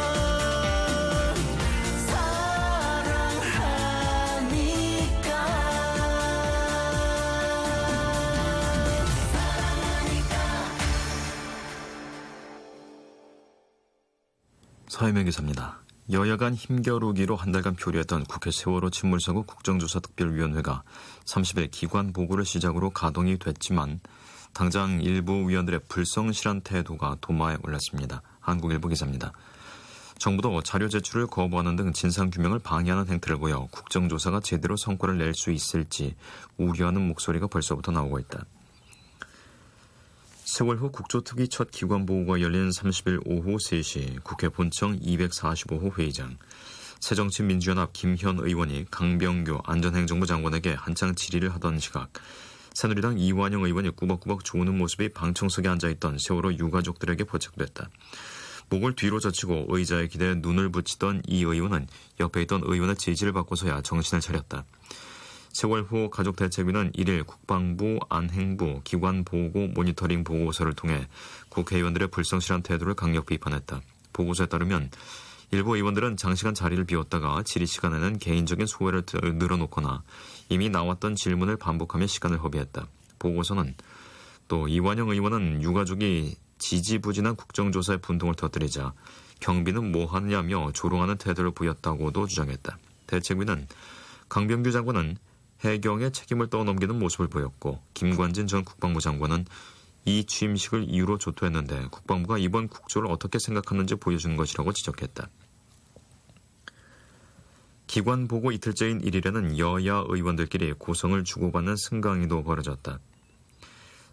사회면 기사입니다. 여야 간 힘겨루기로 한 달간 표류했던 국회 세월호 침몰사고 국정조사 특별위원회가 30일 기관 보고를 시작으로 가동이 됐지만 당장 일부 위원들의 불성실한 태도가 도마에 올랐습니다. 한국일보 기사입니다. 정부도 자료 제출을 거부하는 등 진상규명을 방해하는 행태를 보여 국정조사가 제대로 성과를 낼 수 있을지 우려하는 목소리가 벌써부터 나오고 있다. 세월 후 국조특위 첫 기관 보고가 열린 30일 오후 3시 국회 본청 245호 회의장. 새정치민주연합 김현 의원이 강병규 안전행정부 장관에게 한창 질의를 하던 시각 새누리당 이완영 의원이 꾸벅꾸벅 조는 모습이 방청석에 앉아있던 세월호 유가족들에게 포착됐다. 목을 뒤로 젖히고 의자에 기대 눈을 붙이던 이 의원은 옆에 있던 의원의 지지를 받고서야 정신을 차렸다. 세월호 가족대책위는 1일 국방부, 안행부, 기관 보고 모니터링 보고서를 통해 국회의원들의 불성실한 태도를 강력 비판했다. 보고서에 따르면 일부 의원들은 장시간 자리를 비웠다가 질의 시간에는 개인적인 소회를 늘어놓거나 이미 나왔던 질문을 반복하며 시간을 허비했다. 보고서는 또 이완영 의원은 유가족이 지지부진한 국정조사의 분통을 터뜨리자 경비는 뭐 하느냐며 조롱하는 태도를 보였다고도 주장했다. 대책위는 강병규 장관은 해경에 책임을 떠넘기는 모습을 보였고 김관진 전 국방부 장관은 이 취임식을 이유로 조퇴했는데 국방부가 이번 국조를 어떻게 생각하는지 보여주는 것이라고 지적했다. 기관 보고 이틀째인 1일에는 여야 의원들끼리 고성을 주고받는 승강이도 벌어졌다.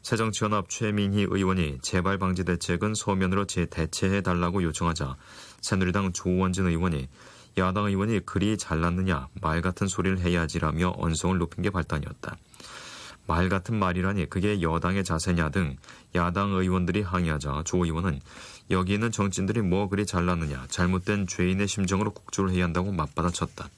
새정치연합 최민희 의원이 재발방지 대책은 서면으로 재대체해달라고 요청하자 새누리당 조원진 의원이 야당 의원이 글이 잘났느냐 말 같은 소리를 해야지라며 언성을 높인 게 발단이었다. 말 같은 말이라니 그게 여당의 자세냐 등 야당 의원들이 항의하자 조 의원은 여기 있는 정치인들이 뭐 그리 잘났느냐 잘못된 죄인의 심정으로 국조를 해야 한다고 맞받아쳤다.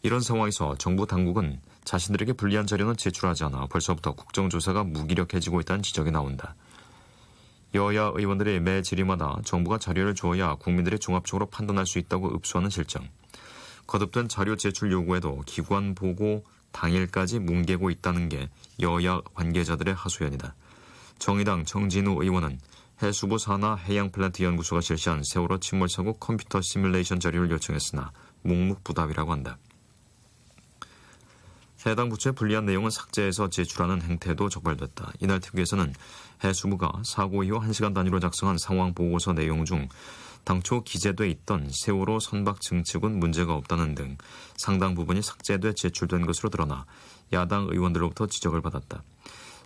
이런 상황에서 정부 당국은 자신들에게 불리한 자료는 제출하지 않아 벌써부터 국정조사가 무기력해지고 있다는 지적이 나온다. 여야 의원들이 매 질의마다 정부가 자료를 줘야 국민들이 종합적으로 판단할 수 있다고 읍수하는 실정. 거듭된 자료 제출 요구에도 기관 보고 당일까지 뭉개고 있다는 게 여야 관계자들의 하소연이다. 정의당 정진우 의원은 해수부 산하 해양플랜트 연구소가 실시한 세월호 침몰사고 컴퓨터 시뮬레이션 자료를 요청했으나 묵묵부답이라고 한다. 해당 부처의 불리한 내용은 삭제해서 제출하는 행태도 적발됐다. 이날 특위에서는 해수부가 사고 이후 1시간 단위로 작성한 상황 보고서 내용 중 당초 기재돼 있던 세월호 선박 증측은 문제가 없다는 등 상당 부분이 삭제돼 제출된 것으로 드러나 야당 의원들로부터 지적을 받았다.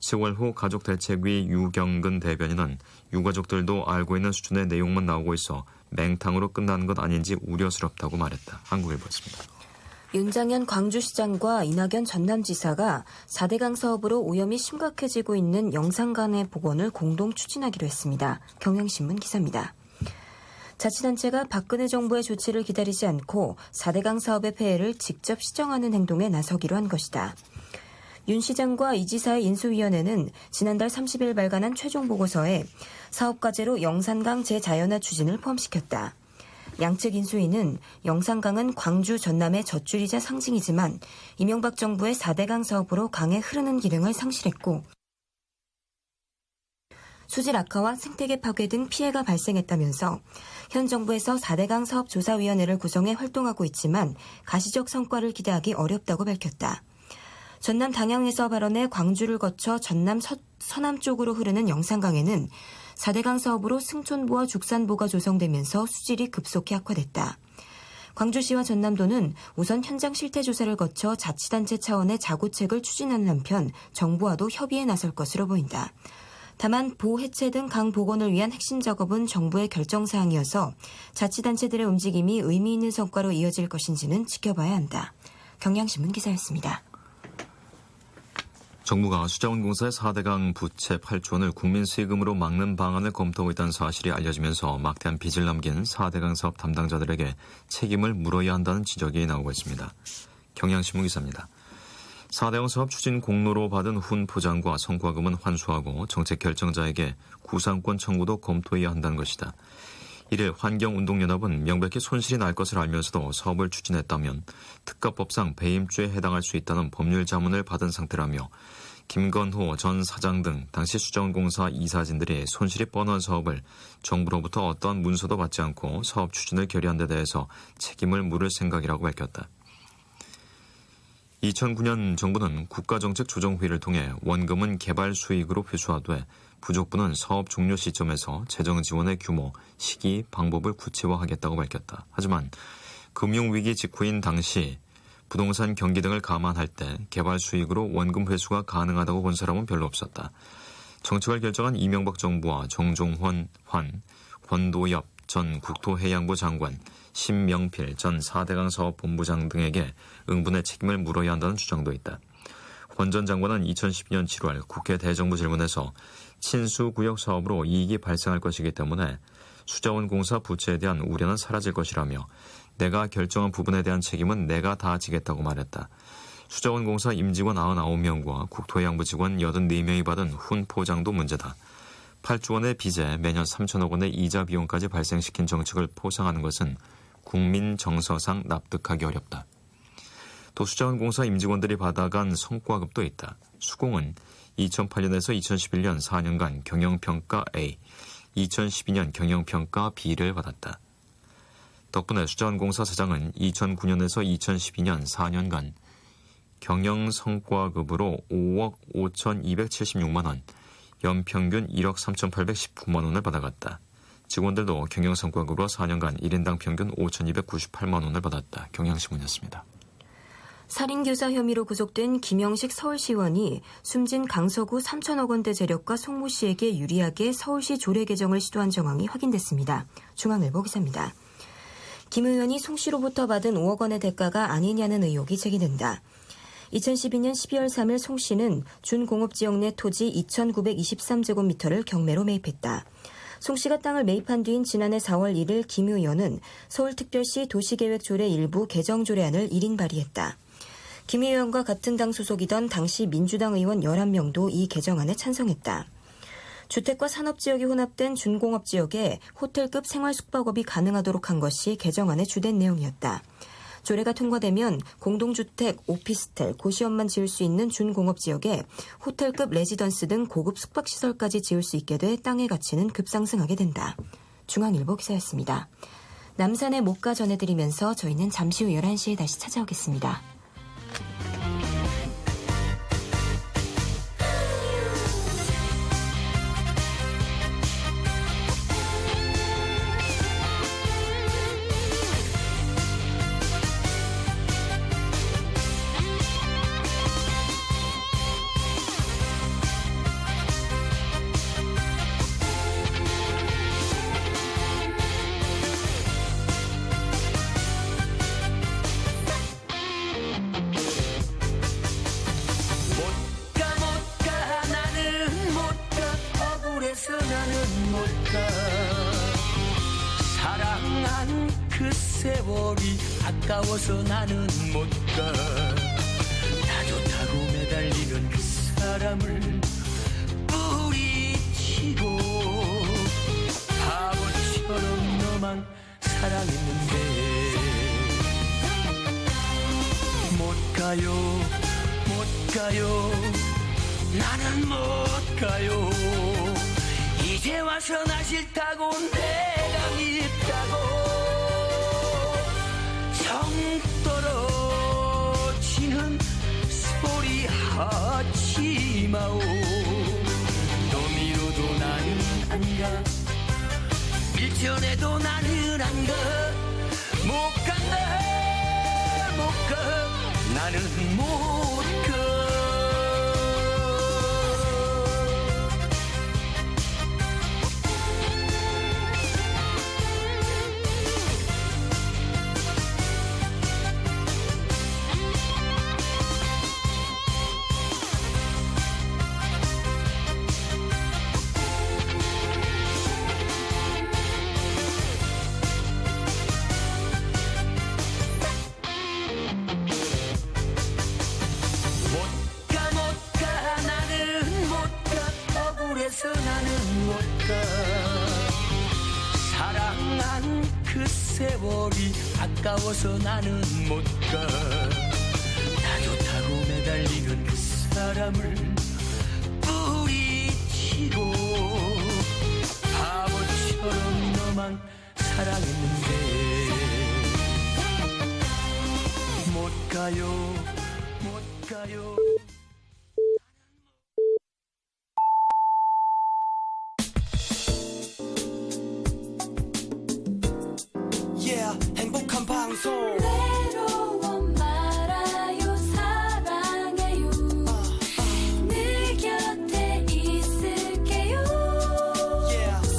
세월호 가족대책위 유경근 대변인은 유가족들도 알고 있는 수준의 내용만 나오고 있어 맹탕으로 끝나는 것 아닌지 우려스럽다고 말했다. 한국일보였습니다. 윤장현 광주시장과 이낙연 전남지사가 4대강 사업으로 오염이 심각해지고 있는 영산강의 복원을 공동 추진하기로 했습니다. 경향신문 기사입니다. 자치단체가 박근혜 정부의 조치를 기다리지 않고 4대강 사업의 폐해를 직접 시정하는 행동에 나서기로 한 것이다. 윤 시장과 이 지사의 인수위원회는 지난달 30일 발간한 최종 보고서에 사업 과제로 영산강 재자연화 추진을 포함시켰다. 양측 인수위는 영산강은 광주 전남의 젖줄이자 상징이지만 이명박 정부의 4대강 사업으로 강에 흐르는 기능을 상실했고 수질 악화와 생태계 파괴 등 피해가 발생했다면서 현 정부에서 4대강 사업조사위원회를 구성해 활동하고 있지만 가시적 성과를 기대하기 어렵다고 밝혔다. 전남 당양에서 발원해 광주를 거쳐 전남 서남 쪽으로 흐르는 영산강에는 4대강 사업으로 승촌보와 죽산보가 조성되면서 수질이 급속히 악화됐다. 광주시와 전남도는 우선 현장 실태조사를 거쳐 자치단체 차원의 자구책을 추진하는 한편 정부와도 협의에 나설 것으로 보인다. 다만 보 해체 등 강 복원을 위한 핵심 작업은 정부의 결정사항이어서 자치단체들의 움직임이 의미 있는 성과로 이어질 것인지는 지켜봐야 한다. 경향신문 기사였습니다. 정부가 수자원공사의 4대강 부채 8조 원을 국민 세금으로 막는 방안을 검토하고 있다는 사실이 알려지면서 막대한 빚을 남긴 4대강 사업 담당자들에게 책임을 물어야 한다는 지적이 나오고 있습니다. 경향신문 기사입니다. 4대강 사업 추진 공로로 받은 훈포장과 성과금은 환수하고 정책 결정자에게 구상권 청구도 검토해야 한다는 것이다. 이를 환경운동연합은 명백히 손실이 날 것을 알면서도 사업을 추진했다면 특가법상 배임죄에 해당할 수 있다는 법률 자문을 받은 상태라며 김건호 전 사장 등 당시 수자원공사 이사진들이 손실이 뻔한 사업을 정부로부터 어떠한 문서도 받지 않고 사업 추진을 결의한 데 대해서 책임을 물을 생각이라고 밝혔다. 2009년 정부는 국가정책조정회의를 통해 원금은 개발 수익으로 회수하되 부족분은 사업 종료 시점에서 재정 지원의 규모, 시기, 방법을 구체화하겠다고 밝혔다. 하지만 금융위기 직후인 당시 부동산 경기 등을 감안할 때 개발 수익으로 원금 회수가 가능하다고 본 사람은 별로 없었다. 정책을 결정한 이명박 정부와 정종환, 권도엽 전 국토해양부 장관, 신명필 전 4대강 사업본부장 등에게 응분의 책임을 물어야 한다는 주장도 있다. 권 전 장관은 2012년 7월 국회 대정부 질문에서 친수구역 사업으로 이익이 발생할 것이기 때문에 수자원공사 부채에 대한 우려는 사라질 것이라며 내가 결정한 부분에 대한 책임은 내가 다 지겠다고 말했다. 수자원공사 임직원 99명과 국토해양부 직원 84명이 받은 훈포장도 문제다. 8조 원의 빚에 매년 3천억 원의 이자 비용까지 발생시킨 정책을 포상하는 것은 국민 정서상 납득하기 어렵다. 또 수자원공사 임직원들이 받아간 성과급도 있다. 수공은 2008년에서 2011년 4년간 경영평가 A, 2012년 경영평가 B를 받았다. 덕분에 수자원공사 사장은 2009년에서 2012년 4년간 경영성과급으로 5억 5,276만 원, 연평균 1억 3,819만 원을 받아갔다. 직원들도 경영성과급으로 4년간 1인당 평균 5,298만 원을 받았다. 경향신문이었습니다. 살인교사 혐의로 구속된 김영식 서울시의원이 숨진 강서구 3천억 원대 재력과 송모 씨에게 유리하게 서울시 조례 개정을 시도한 정황이 확인됐습니다. 중앙일보 기사입니다. 김 의원이 송 씨로부터 받은 5억 원의 대가가 아니냐는 의혹이 제기된다. 2012년 12월 3일 송 씨는 준공업지역 내 토지 2,923제곱미터를 경매로 매입했다. 송 씨가 땅을 매입한 뒤인 지난해 4월 1일 김 의원은 서울특별시 도시계획조례 일부 개정 조례안을 1인 발의했다. 김 의원과 같은 당 소속이던 당시 민주당 의원 11명도 이 개정안에 찬성했다. 주택과 산업지역이 혼합된 준공업지역에 호텔급 생활숙박업이 가능하도록 한 것이 개정안의 주된 내용이었다. 조례가 통과되면 공동주택, 오피스텔, 고시원만 지을 수 있는 준공업지역에 호텔급 레지던스 등 고급 숙박시설까지 지을 수 있게 돼 땅의 가치는 급상승하게 된다. 중앙일보 기사였습니다. 남산의 목가 전해드리면서 저희는 잠시 후 11시에 다시 찾아오겠습니다. 나는 못가 사랑한 그 세월이 아까워서 나는 못가 나 좋다고 매달리는 그 사람을 뿌리치고 바보처럼 너만 사랑했는데 못가요 못가요 나는 못가요 이제 와서 나 싫다고 내가 밉다고 정 떨어지는 소리 하지 마오 너 미워도 나는 안가 밀전해도 나는 안가 못 간다 못 가 나는 못 가 못가 사랑한 그 세월이 아까워서 나는 못가 나 좋다고 매달리는 그 사람을 뿌리치고 바보처럼 너만 사랑했는데 못 가요 못 가요 행복한 방송 외로워 말아요 사랑해요 늘 곁에 있을게요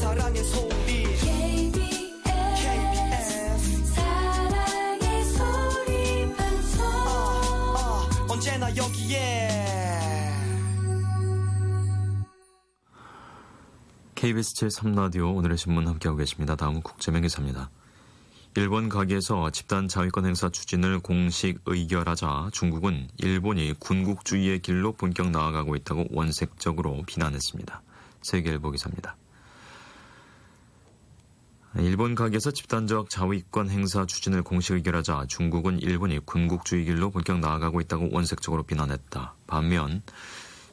사랑의 소리 KBS 사랑의 소리 방송 언제나 여기에 KBS 제3라디오 오늘의 신문 함께하고 계십니다. 다음은 국제명 기사입니다. 일본 가기에서 집단 자위권 행사 추진을 공식 의결하자 중국은 일본이 군국주의의 길로 본격 나아가고 있다고 원색적으로 비난했습니다. 세계일보 기사입니다. 일본 가기에서 집단적 자위권 행사 추진을 공식 의결하자 중국은 일본이 군국주의 길로 본격 나아가고 있다고 원색적으로 비난했다. 반면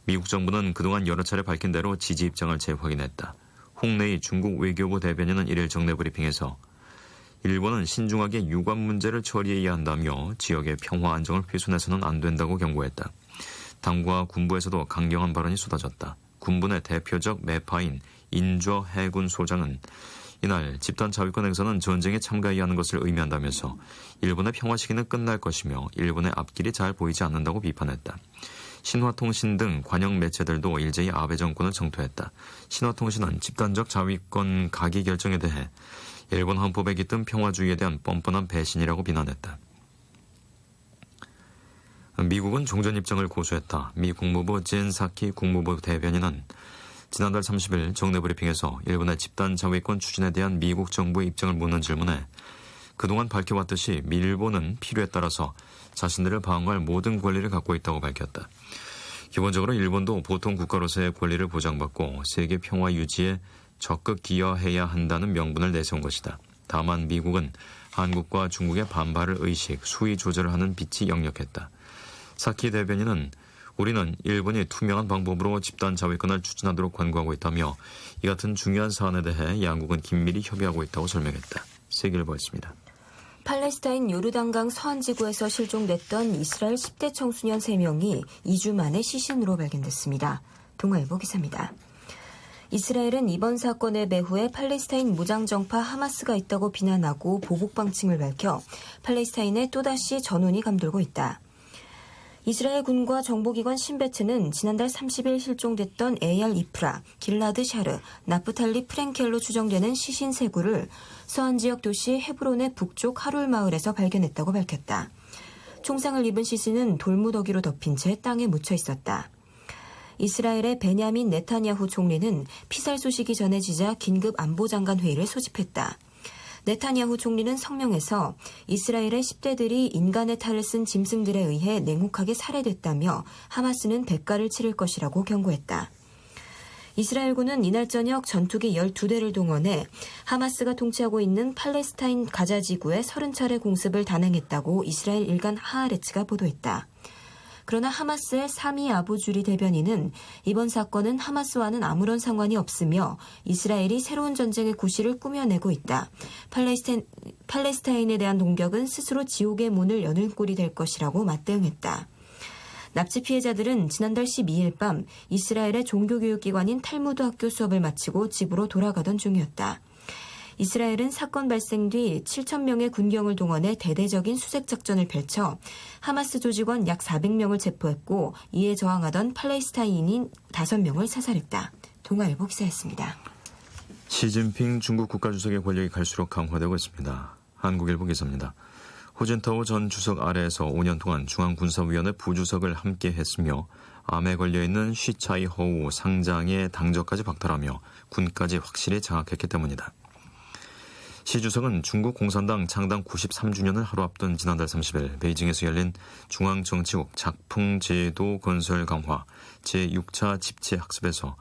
미국 정부는 그동안 여러 차례 밝힌 대로 지지 입장을 재확인했다. 홍레이 중국 외교부 대변인은 1일 정례 브리핑에서 일본은 신중하게 유관 문제를 처리해야 한다며 지역의 평화 안정을 훼손해서는 안 된다고 경고했다. 당과 군부에서도 강경한 발언이 쏟아졌다. 군부 내 대표적 매파인 인저 해군 소장은 이날 집단 자위권 행사는 전쟁에 참가해야 하는 것을 의미한다면서 일본의 평화 시기는 끝날 것이며 일본의 앞길이 잘 보이지 않는다고 비판했다. 신화통신 등 관영 매체들도 일제히 아베 정권을 정토했다. 신화통신은 집단적 자위권 가기 결정에 대해 일본 헌법에 깃든 평화주의에 대한 뻔뻔한 배신이라고 비난했다. 미국은 종전 입장을 고수했다. 미 국무부 젠 사키 국무부 대변인은 지난달 30일 정례 브리핑에서 일본의 집단 자위권 추진에 대한 미국 정부의 입장을 묻는 질문에 그동안 밝혀왔듯이 일본은 필요에 따라서 자신들을 방어할 모든 권리를 갖고 있다고 밝혔다. 기본적으로 일본도 보통 국가로서의 권리를 보장받고 세계 평화 유지에 적극 기여해야 한다는 명분을 내세운 것이다. 다만 미국은 한국과 중국의 반발을 의식, 수위 조절을 하는 빛이 역력했다. 사키 대변인은 우리는 일본이 투명한 방법으로 집단 자위권을 추진하도록 권고하고 있다며 이 같은 중요한 사안에 대해 양국은 긴밀히 협의하고 있다고 설명했다. 세계일보였습니다. 팔레스타인 요르단강 서안지구에서 실종됐던 이스라엘 10대 청소년 3명이 2주 만에 시신으로 발견됐습니다. 동아일보 기사입니다. 이스라엘은 이번 사건의 배후에 팔레스타인 무장정파 하마스가 있다고 비난하고 보복 방침을 밝혀 팔레스타인에 또다시 전운이 감돌고 있다. 이스라엘 군과 정보기관 신베트는 지난달 30일 실종됐던 에얄 이프라, 길라드 샤르, 나프탈리 프랭켈로 추정되는 시신 3구를 서안 지역 도시 헤브론의 북쪽 하룰 마을에서 발견했다고 밝혔다. 총상을 입은 시신은 돌무더기로 덮인 채 땅에 묻혀 있었다. 이스라엘의 베냐민 네타냐후 총리는 피살 소식이 전해지자 긴급 안보장관 회의를 소집했다. 네타냐후 총리는 성명에서 이스라엘의 10대들이 인간의 탈을 쓴 짐승들에 의해 냉혹하게 살해됐다며 하마스는 대가를 치를 것이라고 경고했다. 이스라엘군은 이날 저녁 전투기 12대를 동원해 하마스가 통치하고 있는 팔레스타인 가자 지구에 30차례 공습을 단행했다고 이스라엘 일간 하아레츠가 보도했다. 그러나 하마스의 사미 아부주리 대변인은 이번 사건은 하마스와는 아무런 상관이 없으며 이스라엘이 새로운 전쟁의 구실을 꾸며내고 있다. 팔레스타인에 대한 공격은 스스로 지옥의 문을 여는 꼴이 될 것이라고 맞대응했다. 납치 피해자들은 지난달 12일 밤 이스라엘의 종교교육기관인 탈무드 학교 수업을 마치고 집으로 돌아가던 중이었다. 이스라엘은 사건 발생 뒤 7,000명의 군경을 동원해 대대적인 수색 작전을 펼쳐 하마스 조직원 약 400명을 체포했고 이에 저항하던 팔레스타인인 5명을 사살했다. 동아일보 기사였습니다. 시진핑 중국 국가주석의 권력이 갈수록 강화되고 있습니다. 한국일보 기사입니다. 호진타오 전 주석 아래에서 5년 동안 중앙군사위원회 부주석을 함께 했으며 암에 걸려있는 쉬차이허우 상장의 당적까지 박탈하며 군까지 확실히 장악했기 때문이다. 시 주석은 중국 공산당 창당 93주년을 하루 앞둔 지난달 30일 베이징에서 열린 중앙정치국 작풍제도 건설 강화 제6차 집체 학습에서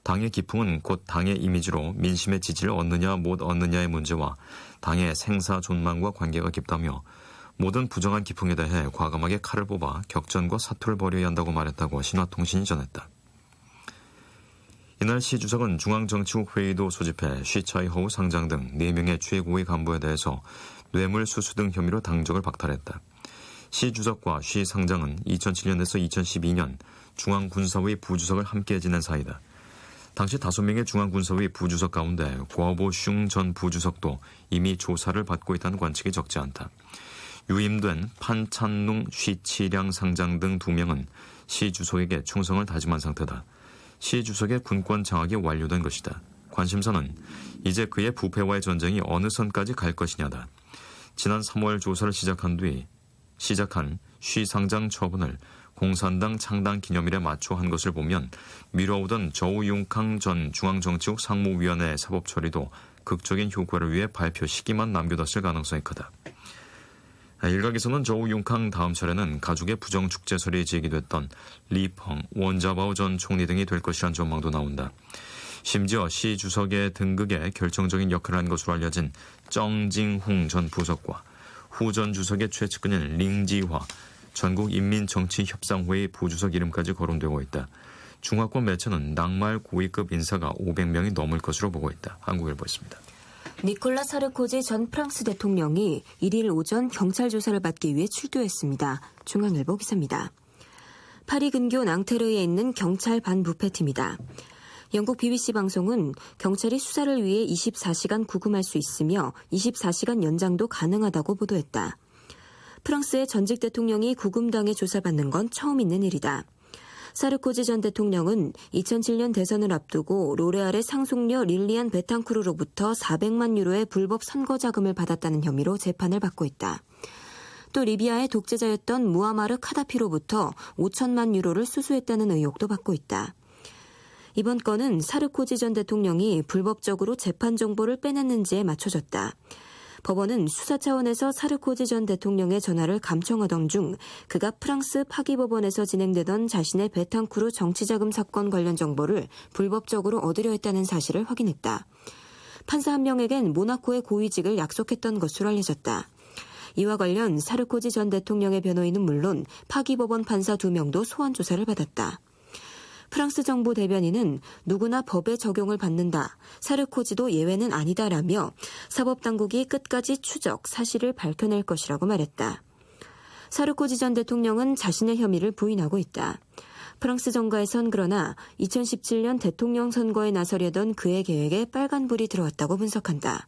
당의 기풍은 곧 당의 이미지로 민심의 지지를 얻느냐 못 얻느냐의 문제와 당의 생사 존망과 관계가 깊다며 모든 부정한 기풍에 대해 과감하게 칼을 뽑아 격전과 사투를 벌여야 한다고 말했다고 신화통신이 전했다. 이날 시 주석은 중앙정치국 회의도 소집해 쉬차이허우 상장 등 4명의 최고위 간부에 대해서 뇌물수수 등 혐의로 당적을 박탈했다. 시 주석과 쉬 상장은 2007년에서 2012년 중앙군사위 부주석을 함께 지낸 사이다. 당시 5명의 중앙군사위 부주석 가운데 고아보슝 전 부주석도 이미 조사를 받고 있다는 관측이 적지 않다. 유임된 판찬룽 쉬치량 상장 등 2명은 시 주석에게 충성을 다짐한 상태다. 시 주석의 군권 장악이 완료된 것이다. 관심사는 이제 그의 부패와의 전쟁이 어느 선까지 갈 것이냐다. 지난 3월 조사를 시작한 쉬 상장 처분을 공산당 창당 기념일에 맞춰 한 것을 보면 미뤄오던 저우융캉 전 중앙정치국 상무위원회 사법 처리도 극적인 효과를 위해 발표 시기만 남겨뒀을 가능성이 크다. 일각에서는 저우융캉 다음 차례는 가족의 부정축제설이 제기됐던 리펑, 원자바오 전 총리 등이 될 것이란 전망도 나온다. 심지어 시 주석의 등극에 결정적인 역할을 한 것으로 알려진 정징홍 전 부석과 후 전 주석의 최측근인 링지화, 전국인민정치협상회의 부주석 이름까지 거론되고 있다. 중화권 매체는 낙마할 고위급 인사가 500명이 넘을 것으로 보고 있다. 한국일보였습니다. 니콜라 사르코지 전 프랑스 대통령이 1일 오전 경찰 조사를 받기 위해 출두했습니다. 중앙일보 기사입니다. 파리 근교 낭테르에 있는 경찰 반부패팀이다. 영국 BBC 방송은 경찰이 수사를 위해 24시간 구금할 수 있으며 24시간 연장도 가능하다고 보도했다. 프랑스의 전직 대통령이 구금당해 조사받는 건 처음 있는 일이다. 사르코지 전 대통령은 2007년 대선을 앞두고 로레알의 상속녀 릴리안 베탕쿠르로부터 400만 유로의 불법 선거 자금을 받았다는 혐의로 재판을 받고 있다. 또 리비아의 독재자였던 무아마르 카다피로부터 5천만 유로를 수수했다는 의혹도 받고 있다. 이번 건은 사르코지 전 대통령이 불법적으로 재판 정보를 빼냈는지에 맞춰졌다. 법원은 수사 차원에서 사르코지 전 대통령의 전화를 감청하던 중 그가 프랑스 파기법원에서 진행되던 자신의 베탕쿠르 정치자금 사건 관련 정보를 불법적으로 얻으려 했다는 사실을 확인했다. 판사 한 명에겐 모나코의 고위직을 약속했던 것으로 알려졌다. 이와 관련 사르코지 전 대통령의 변호인은 물론 파기법원 판사 2명도 소환 조사를 받았다. 프랑스 정부 대변인은 누구나 법의 적용을 받는다. 사르코지도 예외는 아니다라며 사법당국이 끝까지 추적, 사실을 밝혀낼 것이라고 말했다. 사르코지 전 대통령은 자신의 혐의를 부인하고 있다. 프랑스 정가에선 그러나 2017년 대통령 선거에 나서려던 그의 계획에 빨간불이 들어왔다고 분석한다.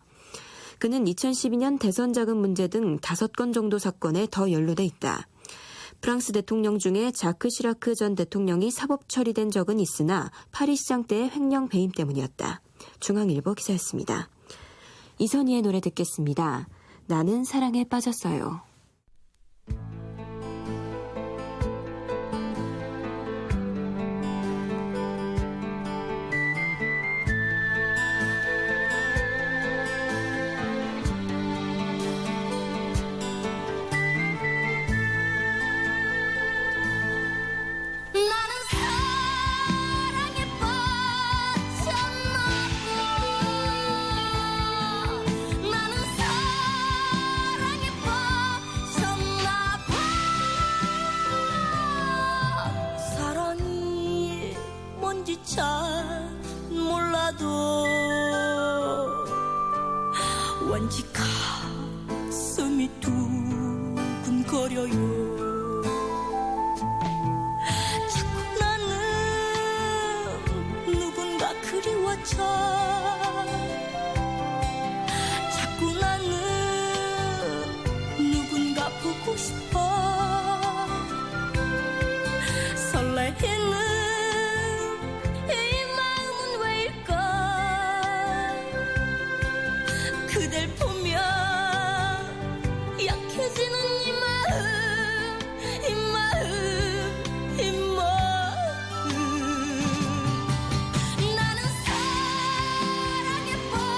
그는 2012년 대선 자금 문제 등 5건 정도 사건에 더 연루돼 있다. 프랑스 대통령 중에 자크 시라크 전 대통령이 사법 처리된 적은 있으나 파리시장 때의 횡령 배임 때문이었다. 중앙일보 기사였습니다. 이선희의 노래 듣겠습니다. 나는 사랑에 빠졌어요. 잘 몰라도 왠지 가슴이 두근거려요. 자꾸 나는 누군가 그리워져. 자꾸 나는 누군가 보고 싶어. 설레이는 그댈 보며 약해지는 이 마음, 이 마음, 이 마음. 나는 사랑에 빠졌어요.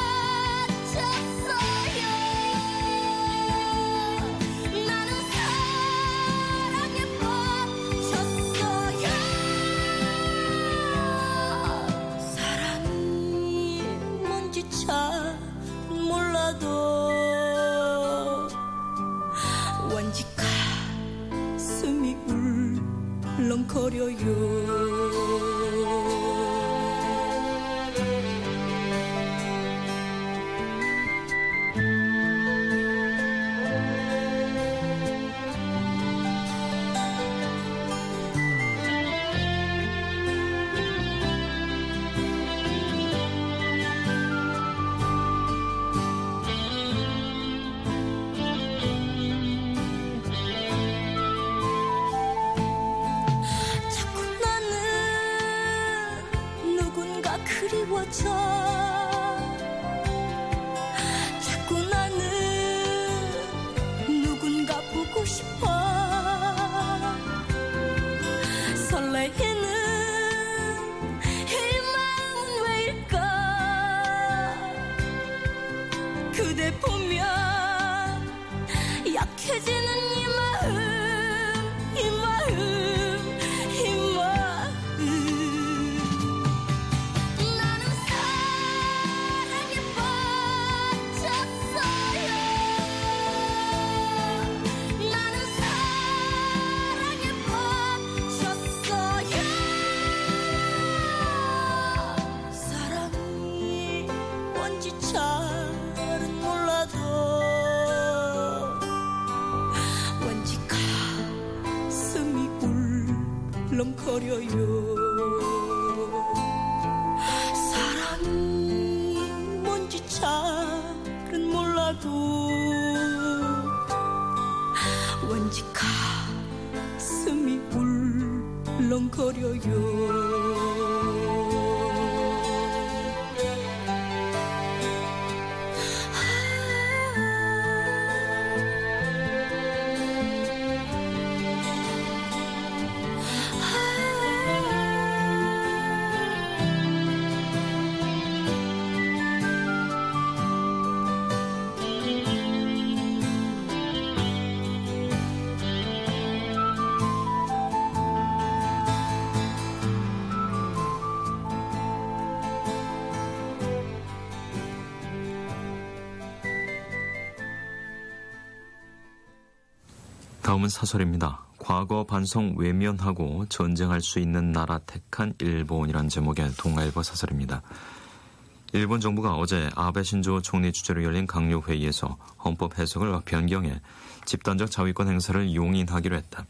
자꾸 나는 누군가 그리워져 자꾸 나는 누군가 보고 싶어 설레이는 이 마음은 왜일까 그대 보면 약해지는 이 마음 이 마음 이 마음 나는 사랑에 빠졌어요 나는 사랑에 빠졌어요 사랑이 뭔지 잘은 몰라도 왠지 가슴이 울렁거려요 사랑이 뭔지 잘은 몰라도 왠지 가슴이 울렁거려요 다음은 사설입니다. 과거 반성 외면하고 전쟁할 수 있는 나라 택한 일본이란 제목의 동아일보 사설입니다. 일본 정부가 어제 아베 신조 총리 주재로 열린 강요회의에서 헌법 해석을 변경해 집단적 자위권 행사를 용인하기로 했다.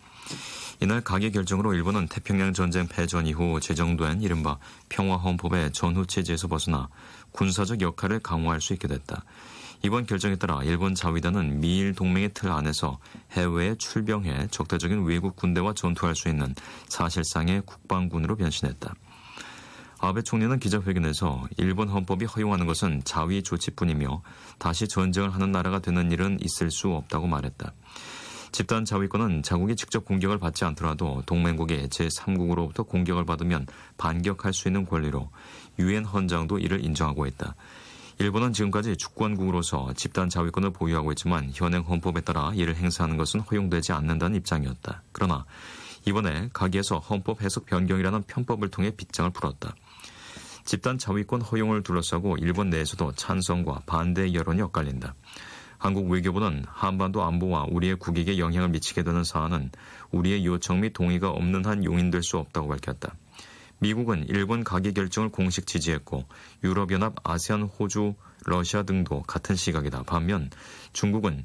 이날 가계 결정으로 일본은 태평양 전쟁 패전 이후 제정된 이른바 평화헌법의 전후 체제에서 벗어나 군사적 역할을 강화할 수 있게 됐다. 이번 결정에 따라 일본 자위단은 미일 동맹의 틀 안에서 해외에 출병해 적대적인 외국 군대와 전투할 수 있는 사실상의 국방군으로 변신했다. 아베 총리는 기자회견에서 일본 헌법이 허용하는 것은 자위 조치뿐이며 다시 전쟁을 하는 나라가 되는 일은 있을 수 없다고 말했다. 집단 자위권은 자국이 직접 공격을 받지 않더라도 동맹국의 제3국으로부터 공격을 받으면 반격할 수 있는 권리로 유엔 헌장도 이를 인정하고 있다. 일본은 지금까지 주권국으로서 집단 자위권을 보유하고 있지만 현행 헌법에 따라 이를 행사하는 것은 허용되지 않는다는 입장이었다. 그러나 이번에 가기에서 헌법 해석 변경이라는 편법을 통해 빗장을 풀었다. 집단 자위권 허용을 둘러싸고 일본 내에서도 찬성과 반대 여론이 엇갈린다. 한국 외교부는 한반도 안보와 우리의 국익에 영향을 미치게 되는 사안은 우리의 요청 및 동의가 없는 한 용인될 수 없다고 밝혔다. 미국은 일본 가기 결정을 공식 지지했고 유럽연합, 아세안, 호주, 러시아 등도 같은 시각이다. 반면 중국은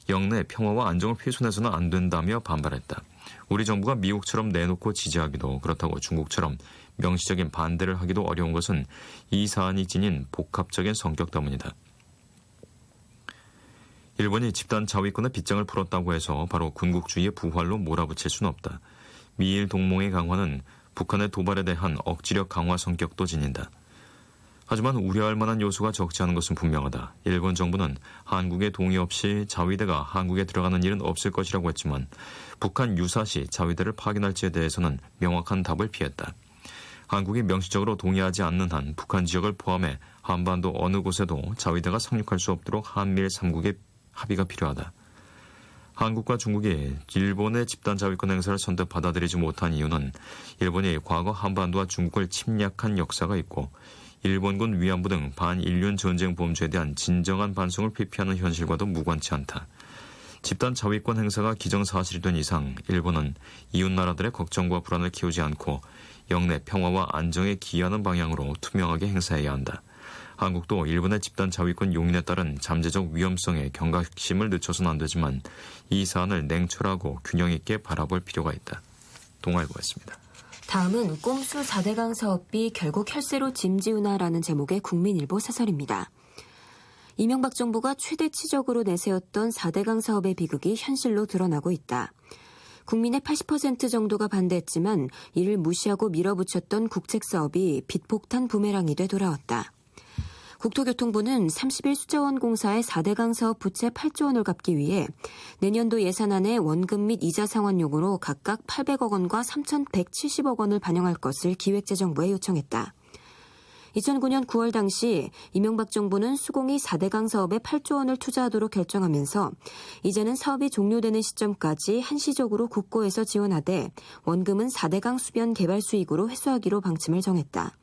영내 평화와 안정을 훼손해서는 안 된다며 반발했다. 우리 정부가 미국처럼 내놓고 지지하기도 그렇다고 중국처럼 명시적인 반대를 하기도 어려운 것은 이 사안이 지닌 복합적인 성격 때문이다. 일본이 집단 자위권의 빗장을 풀었다고 해서 바로 군국주의의 부활로 몰아붙일 수는 없다. 미일 동맹의 강화는 북한의 도발에 대한 억지력 강화 성격도 지닌다. 하지만 우려할 만한 요소가 적지 않은 것은 분명하다. 일본 정부는 한국의 동의 없이 자위대가 한국에 들어가는 일은 없을 것이라고 했지만 북한 유사시 자위대를 파견할지에 대해서는 명확한 답을 피했다. 한국이 명시적으로 동의하지 않는 한 북한 지역을 포함해 한반도 어느 곳에도 자위대가 상륙할 수 없도록 한미일 3국의 합의가 필요하다. 한국과 중국이 일본의 집단 자위권 행사를 선뜻 받아들이지 못한 이유는 일본이 과거 한반도와 중국을 침략한 역사가 있고 일본군 위안부 등 반인륜 전쟁 범죄에 대한 진정한 반성을 회피하는 현실과도 무관치 않다. 집단 자위권 행사가 기정사실이 된 이상 일본은 이웃 나라들의 걱정과 불안을 키우지 않고 영내 평화와 안정에 기여하는 방향으로 투명하게 행사해야 한다. 한국도 일본의 집단 자위권 용인에 따른 잠재적 위험성에 경각심을 늦춰서는 안 되지만 이 사안을 냉철하고 균형 있게 바라볼 필요가 있다. 동아일보였습니다. 다음은 꼼수 4대강 사업비 결국 혈세로 짐지우나라는 제목의 국민일보 사설입니다. 이명박 정부가 최대치적으로 내세웠던 4대강 사업의 비극이 현실로 드러나고 있다. 국민의 80% 정도가 반대했지만 이를 무시하고 밀어붙였던 국책사업이 빚폭탄 부메랑이 돼 돌아왔다. 국토교통부는 30일 수자원 공사의 4대강 사업 부채 8조 원을 갚기 위해 내년도 예산안에 원금 및 이자 상환용으로 각각 800억 원과 3,170억 원을 반영할 것을 기획재정부에 요청했다. 2009년 9월 당시 이명박 정부는 수공이 4대강 사업에 8조 원을 투자하도록 결정하면서 이제는 사업이 종료되는 시점까지 한시적으로 국고에서 지원하되 원금은 4대강 수변 개발 수익으로 회수하기로 방침을 정했다.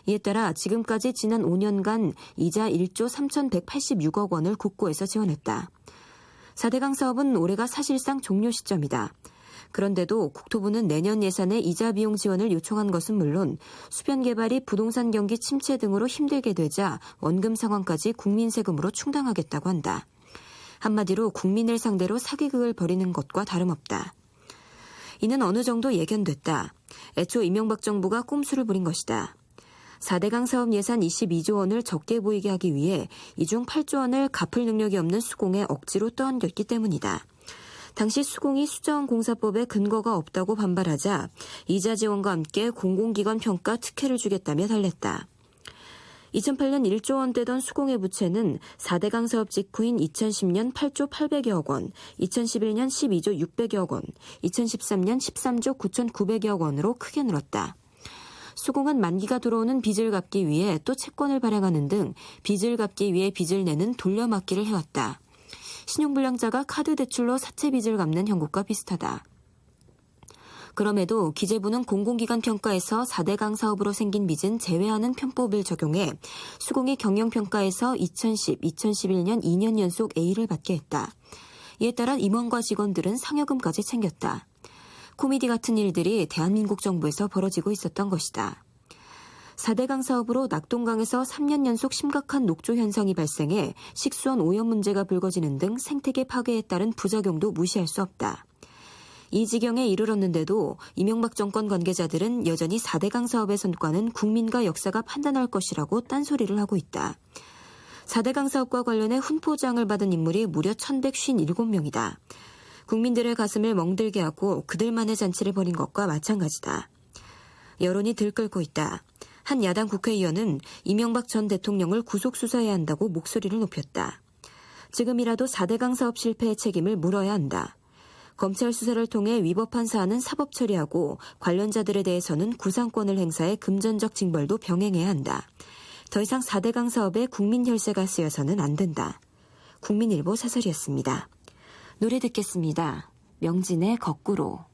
이에 따라 지금까지 지난 5년간 이자 1조 3,186억 원을 국고에서 지원했다. 4대강 사업은 올해가 사실상 종료 시점이다. 그런데도 국토부는 내년 예산에 이자 비용 지원을 요청한 것은 물론 수변 개발이 부동산 경기 침체 등으로 힘들게 되자 원금 상환까지 국민 세금으로 충당하겠다고 한다. 한마디로 국민을 상대로 사기극을 벌이는 것과 다름없다. 이는 어느 정도 예견됐다. 애초 이명박 정부가 꼼수를 부린 것이다. 4대강 사업 예산 22조 원을 적게 보이게 하기 위해 이 중 8조 원을 갚을 능력이 없는 수공에 억지로 떠안겼기 때문이다. 당시 수공이 수자원 공사법에 근거가 없다고 반발하자 이자 지원과 함께 공공기관 평가 특혜를 주겠다며 달랬다. 2008년 1조 원대던 수공의 부채는 4대강 사업 직후인 2010년 8조 800여억 원, 2011년 12조 600여억 원, 2013년 13조 9,900여억 원으로 크게 늘었다. 수공은 만기가 들어오는 빚을 갚기 위해 또 채권을 발행하는 등 빚을 갚기 위해 빚을 내는 돌려막기를 해왔다. 신용불량자가 카드 대출로 사채 빚을 갚는 형국과 비슷하다. 그럼에도 기재부는 공공기관 평가에서 4대강 사업으로 생긴 빚은 제외하는 편법을 적용해 수공이 경영평가에서 2010, 2011년 2년 연속 A를 받게 했다. 이에 따라 임원과 직원들은 상여금까지 챙겼다. 코미디 같은 일들이 대한민국 정부에서 벌어지고 있었던 것이다. 4대강 사업으로 낙동강에서 3년 연속 심각한 녹조 현상이 발생해 식수원 오염 문제가 불거지는 등 생태계 파괴에 따른 부작용도 무시할 수 없다. 이 지경에 이르렀는데도 이명박 정권 관계자들은 여전히 4대강 사업의 성과는 국민과 역사가 판단할 것이라고 딴소리를 하고 있다. 4대강 사업과 관련해 훈포장을 받은 인물이 무려 1,157명이다. 국민들의 가슴을 멍들게 하고 그들만의 잔치를 벌인 것과 마찬가지다. 여론이 들끓고 있다. 한 야당 국회의원은 이명박 전 대통령을 구속수사해야 한다고 목소리를 높였다. 지금이라도 4대강 사업 실패의 책임을 물어야 한다. 검찰 수사를 통해 위법한 사안은 사법 처리하고 관련자들에 대해서는 구상권을 행사해 금전적 징벌도 병행해야 한다. 더 이상 4대강 사업에 국민 혈세가 쓰여서는 안 된다. 국민일보 사설이었습니다. 노래 듣겠습니다. 명진의 거꾸로.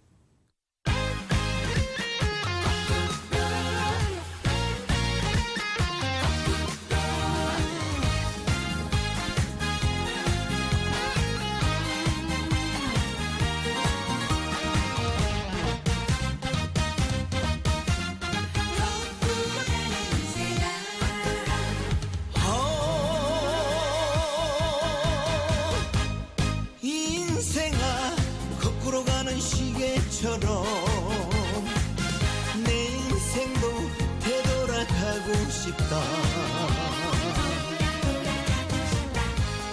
인생아 거꾸로 가는 시계처럼 내 인생도 되돌아가고 싶다.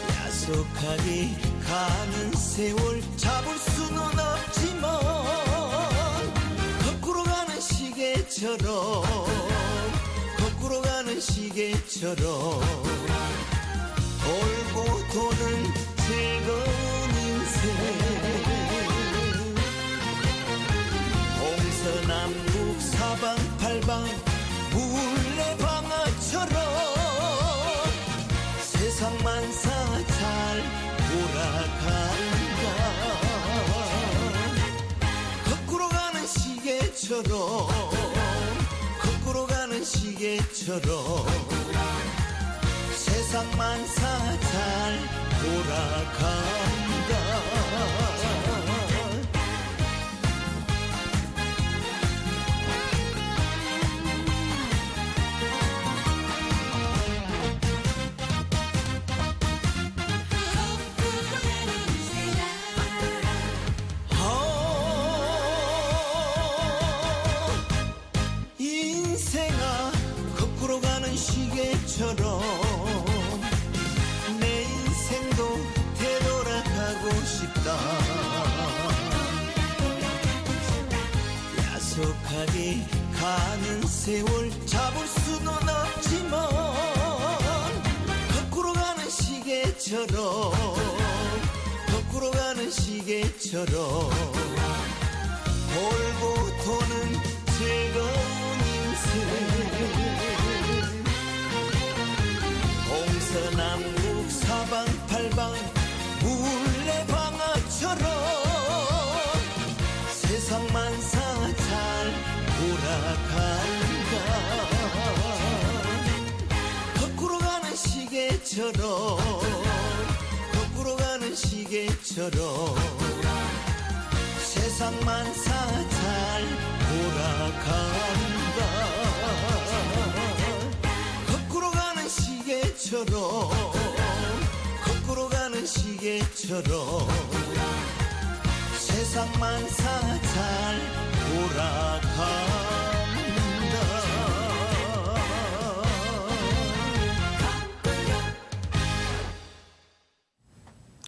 야속하게 가는 세월 잡을 수는 없지만 거꾸로 가는 시계처럼 거꾸로 가는 시계처럼 돌고 도는 즐거운 인생 동서남북 사방팔방 물레방아처럼 세상만사 잘 돌아간다. 거꾸로 가는 시계처럼 거꾸로 가는 시계처럼 세상만사 잘 돌아간다. 거꾸로 가는 시계처럼 내 인생도 되돌아가고 싶다. 야속하게 가는 세월 잡을 수는 없지만 거꾸로 가는 시계처럼 거꾸로 가는 시계처럼 돌고 도는 즐거운 인생 동서남북 사방팔방 물레방아처럼 세상만사 잘 돌아간다. 거꾸로 가는 시계처럼 거꾸로 가는 시계처럼 세상만사 잘 돌아간다. 거꾸로 가는 시계처럼 거꾸로 가는 시계처럼 세상만사 잘 돌아간다.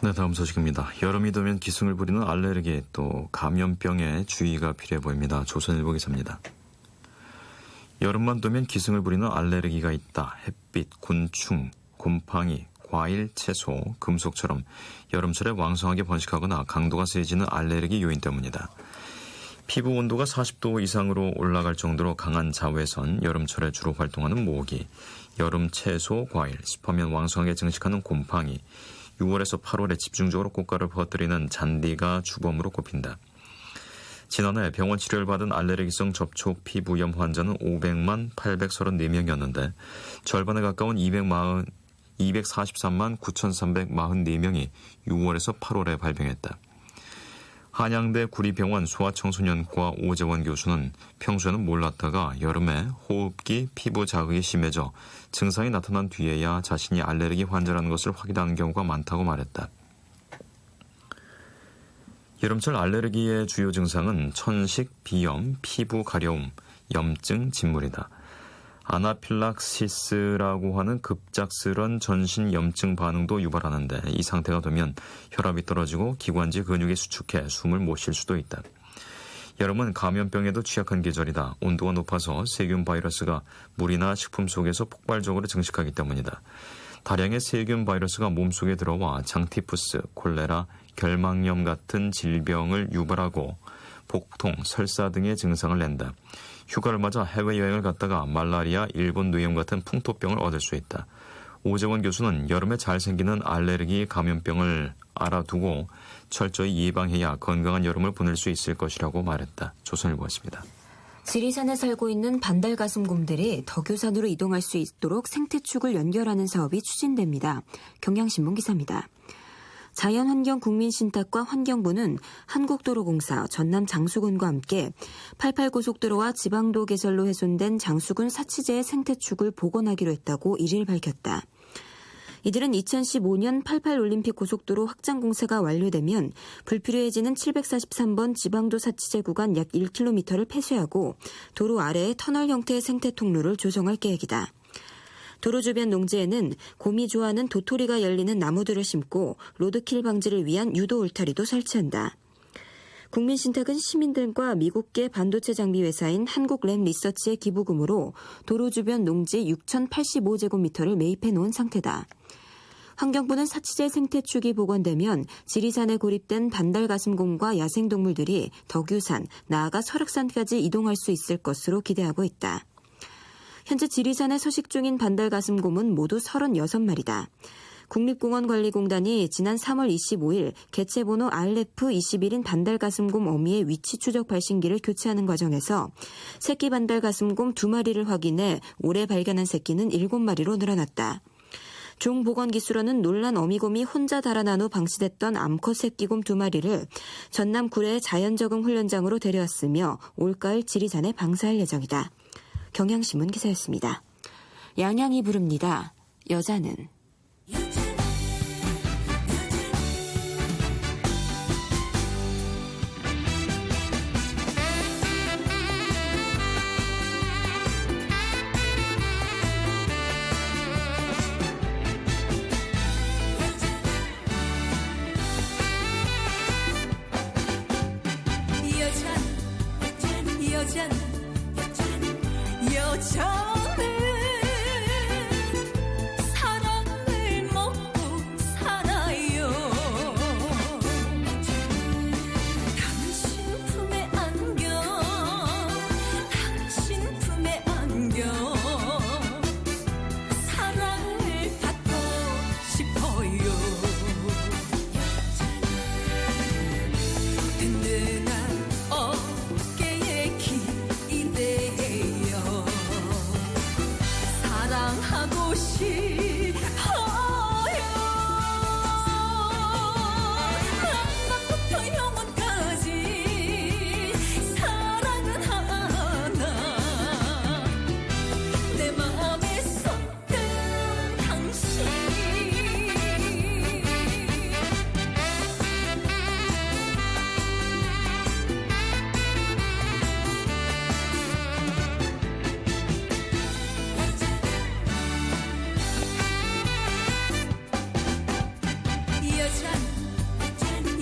네, 다음 소식입니다. 여름이 되면 기승을 부리는 알레르기 또 감염병에 주의가 필요해 보입니다. 조선일보 기사입니다. 여름만 되면 기승을 부리는 알레르기가 있다. 햇빛, 곤충, 곰팡이, 과일, 채소, 금속처럼 여름철에 왕성하게 번식하거나 강도가 세지는 알레르기 요인 때문이다. 피부 온도가 40도 이상으로 올라갈 정도로 강한 자외선, 여름철에 주로 활동하는 모기, 여름 채소, 과일, 습하면 왕성하게 증식하는 곰팡이, 6월에서 8월에 집중적으로 꽃가루를 퍼뜨리는 잔디가 주범으로 꼽힌다. 지난해 병원 치료를 받은 알레르기성 접촉 피부염 환자는 500만 834명이었는데 절반에 가까운 243만 9,344명이 6월에서 8월에 발병했다. 한양대 구리병원 소아청소년과 오재원 교수는 평소에는 몰랐다가 여름에 호흡기, 피부 자극이 심해져 증상이 나타난 뒤에야 자신이 알레르기 환자라는 것을 확인하는 경우가 많다고 말했다. 여름철 알레르기의 주요 증상은 천식, 비염, 피부 가려움, 염증, 진물이다. 아나필락시스라고 하는 급작스런 전신 염증 반응도 유발하는데 이 상태가 되면 혈압이 떨어지고 기관지 근육이 수축해 숨을 못 쉴 수도 있다. 여름은 감염병에도 취약한 계절이다. 온도가 높아서 세균 바이러스가 물이나 식품 속에서 폭발적으로 증식하기 때문이다. 다량의 세균 바이러스가 몸속에 들어와 장티푸스, 콜레라, 결막염 같은 질병을 유발하고 복통, 설사 등의 증상을 낸다. 휴가를 맞아 해외여행을 갔다가 말라리아, 일본 뇌염 같은 풍토병을 얻을 수 있다. 오재원 교수는 여름에 잘 생기는 알레르기 감염병을 알아두고 철저히 예방해야 건강한 여름을 보낼 수 있을 것이라고 말했다. 조선일보였습니다. 지리산에 살고 있는 반달가슴곰들이 덕유산으로 이동할 수 있도록 생태축을 연결하는 사업이 추진됩니다. 경향신문 기사입니다. 자연환경국민신탁과 환경부는 한국도로공사 전남 장수군과 함께 88고속도로와 지방도 개설로 훼손된 장수군 사치제의 생태축을 복원하기로 했다고 1일 밝혔다. 이들은 2015년 88올림픽 고속도로 확장 공사가 완료되면 불필요해지는 743번 지방도 사치제 구간 약 1km를 폐쇄하고 도로 아래에 터널 형태의 생태 통로를 조성할 계획이다. 도로 주변 농지에는 곰이 좋아하는 도토리가 열리는 나무들을 심고 로드킬 방지를 위한 유도 울타리도 설치한다. 국민신탁은 시민들과 미국계 반도체 장비 회사인 한국랩리서치의 기부금으로 도로 주변 농지 6,085제곱미터를 매입해 놓은 상태다. 환경부는 사치제 생태축이 복원되면 지리산에 고립된 반달가슴곰과 야생동물들이 덕유산, 나아가 설악산까지 이동할 수 있을 것으로 기대하고 있다. 현재 지리산에 서식 중인 반달가슴곰은 모두 36마리다. 국립공원관리공단이 지난 3월 25일 개체번호 RF21인 반달가슴곰 어미의 위치 추적 발신기를 교체하는 과정에서 새끼 반달가슴곰 2마리를 확인해 올해 발견한 새끼는 7마리로 늘어났다. 종보건기수로는 놀란 어미곰이 혼자 달아난 후 방치됐던 암컷 새끼곰 2마리를 전남 구례의 자연적응 훈련장으로 데려왔으며 올가을 지리산에 방사할 예정이다. 경향신문 기사였습니다. 양양이 부릅니다. 여자는. 여자는 사랑을 먹고 살아요. 당신 품에 안겨, 당신 품에 안겨 사랑을 받고 싶어요. 든든한 어깨에 기대요. 사랑하고 싶어요. 만남부터 영원까지 사랑은 하나. 내 마음에 쏟은 당신.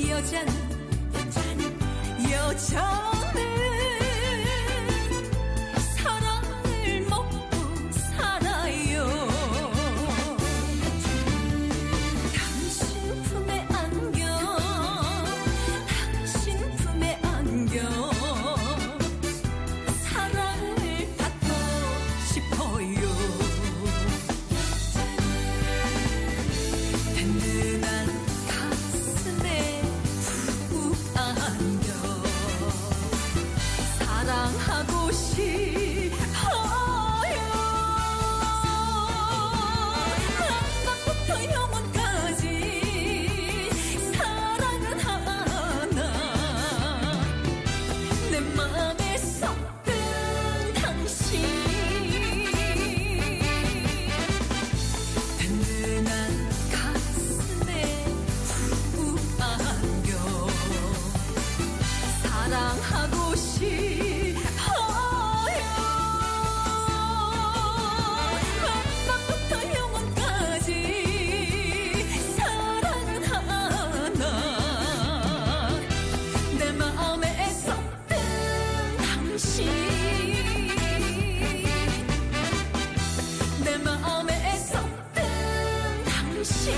여자는 사랑을 먹고 살아요. 당신 품에 안겨, 당신 품에 안겨 사랑을 받고 싶어요. 든든한 가슴에 푹 안겨 사랑하고 싶어요. 만남부터 영원까지 사랑은 하나. 내 마음에 쏟은 당신. 든든한 가슴에 푹 안겨 사랑하고 싶어요. 만남부터 영원까지 사랑은 하나. 내 마음에 쏟은 당신. 내 마음에 쏟은 당신.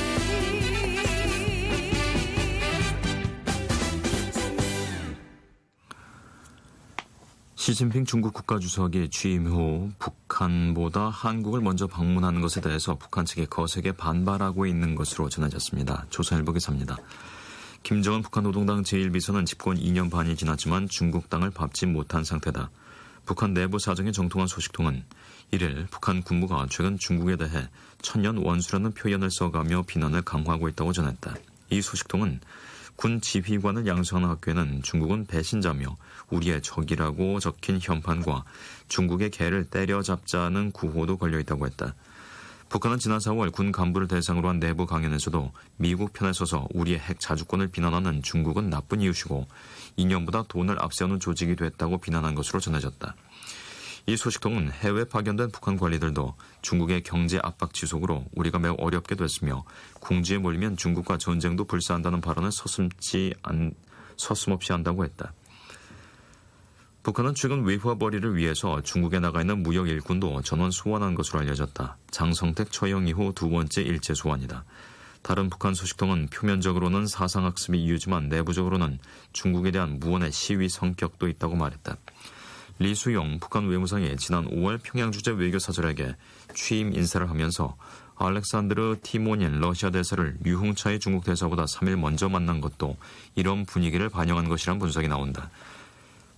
시진핑 중국 국가주석이 취임 후 북한보다 한국을 먼저 방문하는 것에 대해서 북한 측이 거세게 반발하고 있는 것으로 전해졌습니다. 조선일보 기사입니다. 김정은 북한 노동당 제1비서는 집권 2년 반이 지났지만 중국 땅을 밟지 못한 상태다. 북한 내부 사정에 정통한 소식통은 1일 북한 군부가 최근 중국에 대해 천년 원수라는 표현을 써가며 비난을 강화하고 있다고 전했다. 이 소식통은 군 지휘관을 양성하는 학교에는 중국은 배신자며 우리의 적이라고 적힌 현판과 중국의 개를 때려잡자는 구호도 걸려있다고 했다. 북한은 지난 4월 군 간부를 대상으로 한 내부 강연에서도 미국 편에 서서 우리의 핵 자주권을 비난하는 중국은 나쁜 이웃이고 이념보다 돈을 앞세우는 조직이 됐다고 비난한 것으로 전해졌다. 이 소식통은 해외 파견된 북한 관리들도 중국의 경제 압박 지속으로 우리가 매우 어렵게 됐으며 궁지에 몰리면 중국과 전쟁도 불사한다는 발언을 서슴없이 한다고 했다. 북한은 최근 외화벌이를 위해서 중국에 나가 있는 무역 일꾼도 전원 소환한 것으로 알려졌다. 장성택 처형 이후 두 번째 일제 소환이다. 다른 북한 소식통은 표면적으로는 사상학습이 이유지만 내부적으로는 중국에 대한 무언의 시위 성격도 있다고 말했다. 리수용 북한 외무상이 지난 5월 평양 주재 외교사절에게 취임 인사를 하면서 알렉산드르 티모닌 러시아 대사를 류흥차의 중국 대사보다 3일 먼저 만난 것도 이런 분위기를 반영한 것이란 분석이 나온다.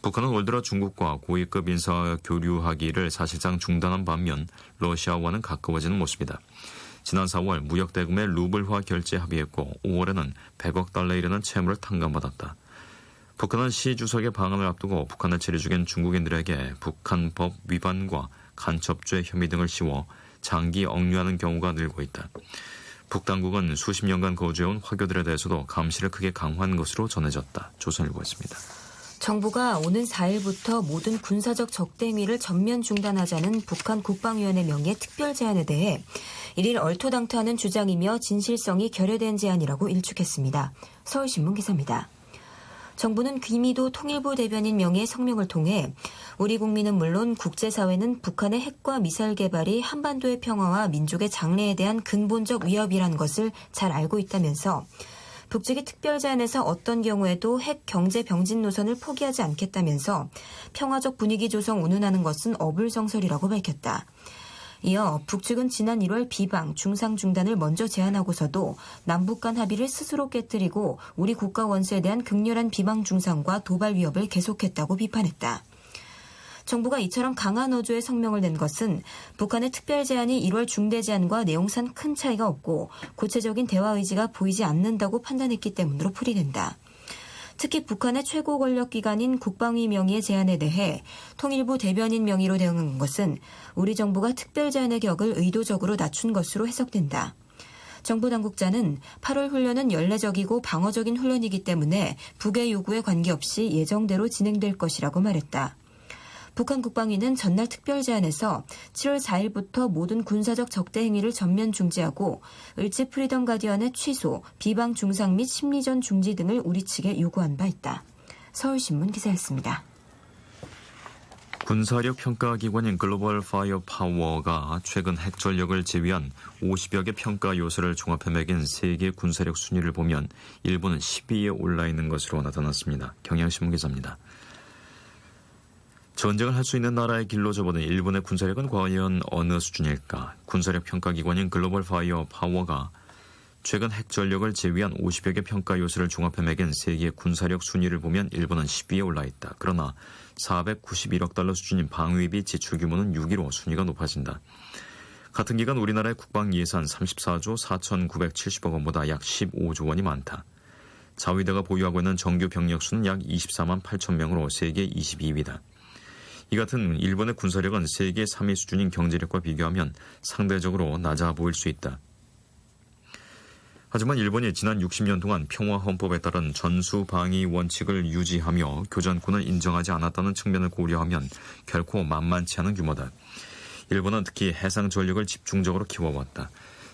북한은 올 들어 중국과 고위급 인사 교류하기를 사실상 중단한 반면 러시아와는 가까워지는 모습이다. 지난 4월 무역 대금의 루블화 결제 합의했고 5월에는 100억 달러에 이르는 채무를 탕감받았다. 북한은 시 주석의 방한을 앞두고 북한을 체류 중인 중국인들에게 북한법 위반과 간첩죄 혐의 등을 씌워 장기 억류하는 경우가 늘고 있다. 북당국은 수십 년간 거주해온 화교들에 대해서도 감시를 크게 강화한 것으로 전해졌다. 조선일보였습니다. 정부가 오는 4일부터 모든 군사적 적대미를 전면 중단하자는 북한 국방위원회 명의의 특별 제안에 대해 1일 얼토당토하는 주장이며 진실성이 결여된 제안이라고 일축했습니다. 서울신문 기사입니다. 정부는 김희도 통일부 대변인 명의의 성명을 통해 우리 국민은 물론 국제사회는 북한의 핵과 미사일 개발이 한반도의 평화와 민족의 장래에 대한 근본적 위협이라는 것을 잘 알고 있다면서 북측이 특별제안에서 어떤 경우에도 핵 경제 병진 노선을 포기하지 않겠다면서 평화적 분위기 조성 운운하는 것은 어불성설이라고 밝혔다. 이어 북측은 지난 1월 비방, 중상 중단을 먼저 제안하고서도 남북 간 합의를 스스로 깨뜨리고 우리 국가 원수에 대한 극렬한 비방 중상과 도발 위협을 계속했다고 비판했다. 정부가 이처럼 강한 어조의 성명을 낸 것은 북한의 특별 제안이 1월 중대 제안과 내용상 큰 차이가 없고 구체적인 대화 의지가 보이지 않는다고 판단했기 때문으로 풀이된다. 특히 북한의 최고 권력기관인 국방위 명의의 제안에 대해 통일부 대변인 명의로 대응한 것은 우리 정부가 특별 제안의 격을 의도적으로 낮춘 것으로 해석된다. 정부 당국자는 8월 훈련은 연례적이고 방어적인 훈련이기 때문에 북의 요구에 관계없이 예정대로 진행될 것이라고 말했다. 북한 국방위는 전날 특별 제안에서 7월 4일부터 모든 군사적 적대 행위를 전면 중지하고 을지 프리덤 가디언의 취소, 비방 중상 및 심리전 중지 등을 우리 측에 요구한 바 있다. 서울신문 기사였습니다. 군사력 평가 기관인 글로벌 파이어 파워가 최근 핵 전력을 제외한 50여 개 평가 요소를 종합해 매긴 세계 군사력 순위를 보면 일본은 10위에 올라 있는 것으로 나타났습니다. 경향신문 기사입니다. 전쟁을 할 수 있는 나라의 길로 접어든 일본의 군사력은 과연 어느 수준일까? 군사력 평가기관인 글로벌 파이어 파워가 최근 핵 전력을 제외한 50여 개 평가 요소를 종합해 매긴 세계 군사력 순위를 보면 일본은 10위에 올라 있다. 그러나 491억 달러 수준인 방위비 지출 규모는 6위로 순위가 높아진다. 같은 기간 우리나라의 국방 예산 34조 4,970억 원보다 약 15조 원이 많다. 자위대가 보유하고 있는 정규 병력 수는 약 24만 8천 명으로 세계 22위다. 이 같은 일본의 군사력은 세계 3위 수준인 경제력과 비교하면 상대적으로 낮아 보일 수 있다. 하지만 일본이 지난 60년 동안 평화헌법에 따른 전수방위 원칙을 유지하며 교전권을 인정하지 않았다는 측면을 고려하면 결코 만만치 않은 규모다. 일본은 특히 해상 전력을 집중적으로 키워왔다.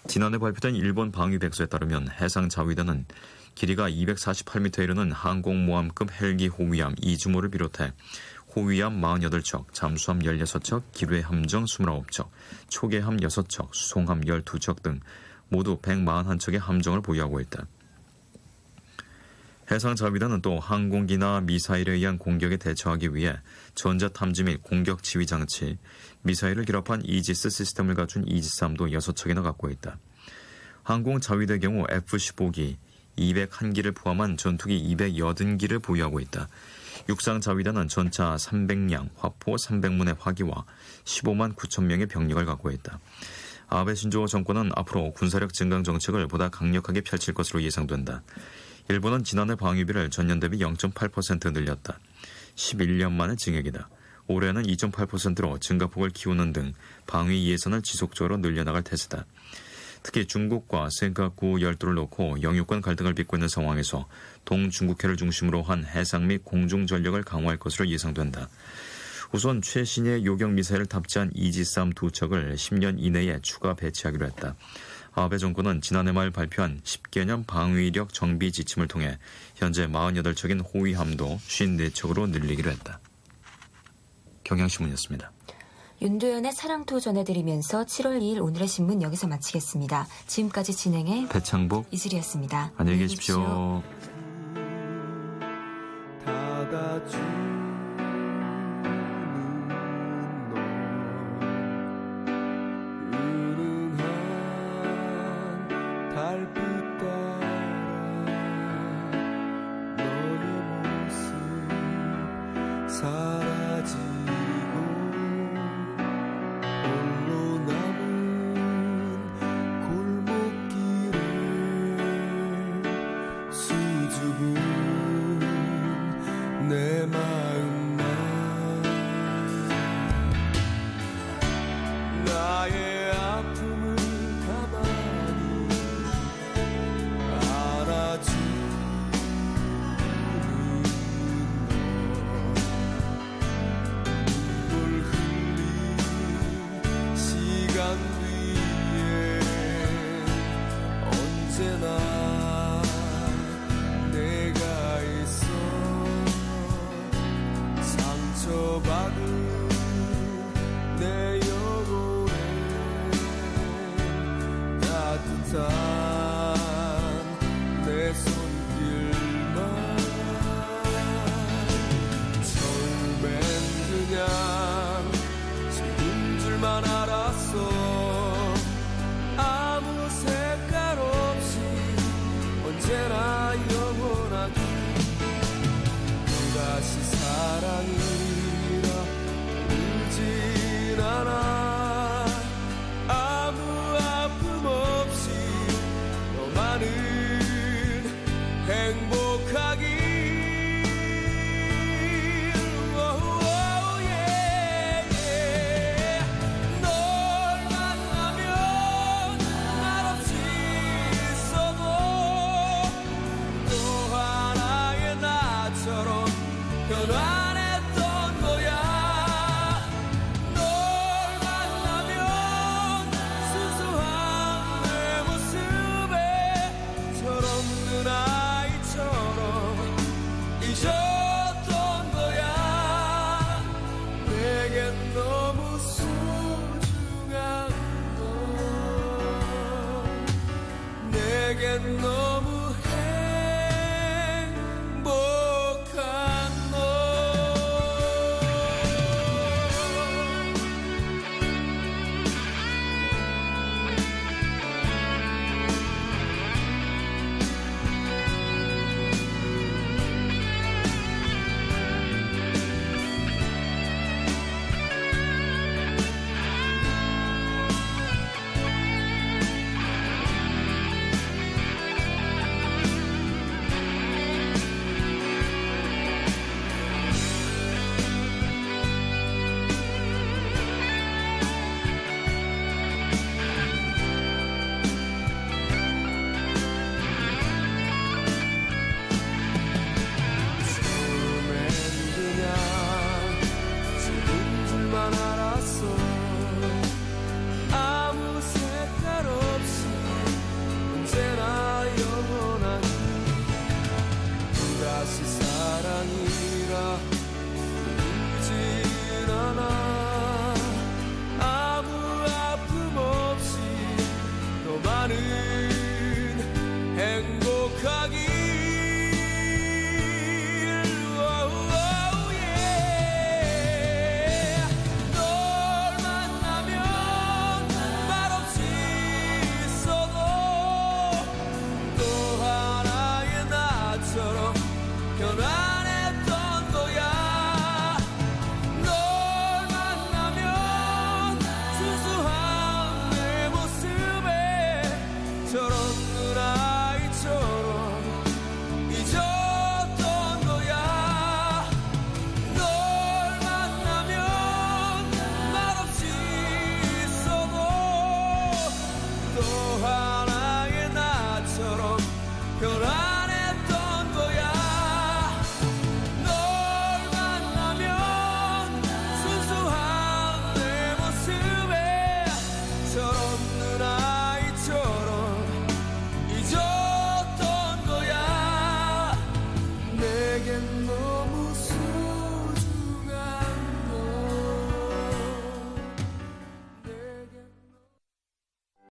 지난해 발표된 일본 방위백서에 따르면 해상 자위대는 길이가 248m에 이르는 항공모함급 헬기 호위함 이즈모를 비롯해 호위함 48척, 잠수함 16척, 기뢰함정 29척, 초계함 6척, 수송함 12척 등 모두 141척의 함정을 보유하고 있다. 해상자위대는 또 항공기나 미사일에 의한 공격에 대처하기 위해 전자탐지 및 공격 지휘 장치, 미사일을 결합한 이지스 시스템을 갖춘 이지스함도 6척이나 갖고 있다. 항공자위대 경우 F-15기, 201기를 포함한 전투기 280기를 보유하고 있다. 육상자위대는 전차 300량, 화포 300문의 화기와 15만 9천 명의 병력을 갖고 있다. 아베 신조 정권은 앞으로 군사력 증강 정책을 보다 강력하게 펼칠 것으로 예상된다. 일본은 지난해 방위비를 전년 대비 0.8% 늘렸다. 11년 만의 증액이다. 올해는 2.8%로 증가폭을 키우는 등 방위 예산을 지속적으로 늘려나갈 태세다. 특히 중국과 센카쿠 열도를 놓고 영유권 갈등을 빚고 있는 상황에서 동중국해를 중심으로 한 해상 및 공중 전력을 강화할 것으로 예상된다. 우선 최신의 요격 미사일을 탑재한 이지스함 2척을 10년 이내에 추가 배치하기로 했다. 아베 정권은 지난해 말 발표한 10개년 방위력 정비 지침을 통해 현재 48척인 호위함도 54척으로 늘리기로 했다. 경향신문이었습니다. 윤도현의 사랑토 전해드리면서 7월 2일 오늘의 신문 여기서 마치겠습니다. 지금까지 진행해 배창복, 이슬이었습니다. 안녕히 계십시오. 수 약속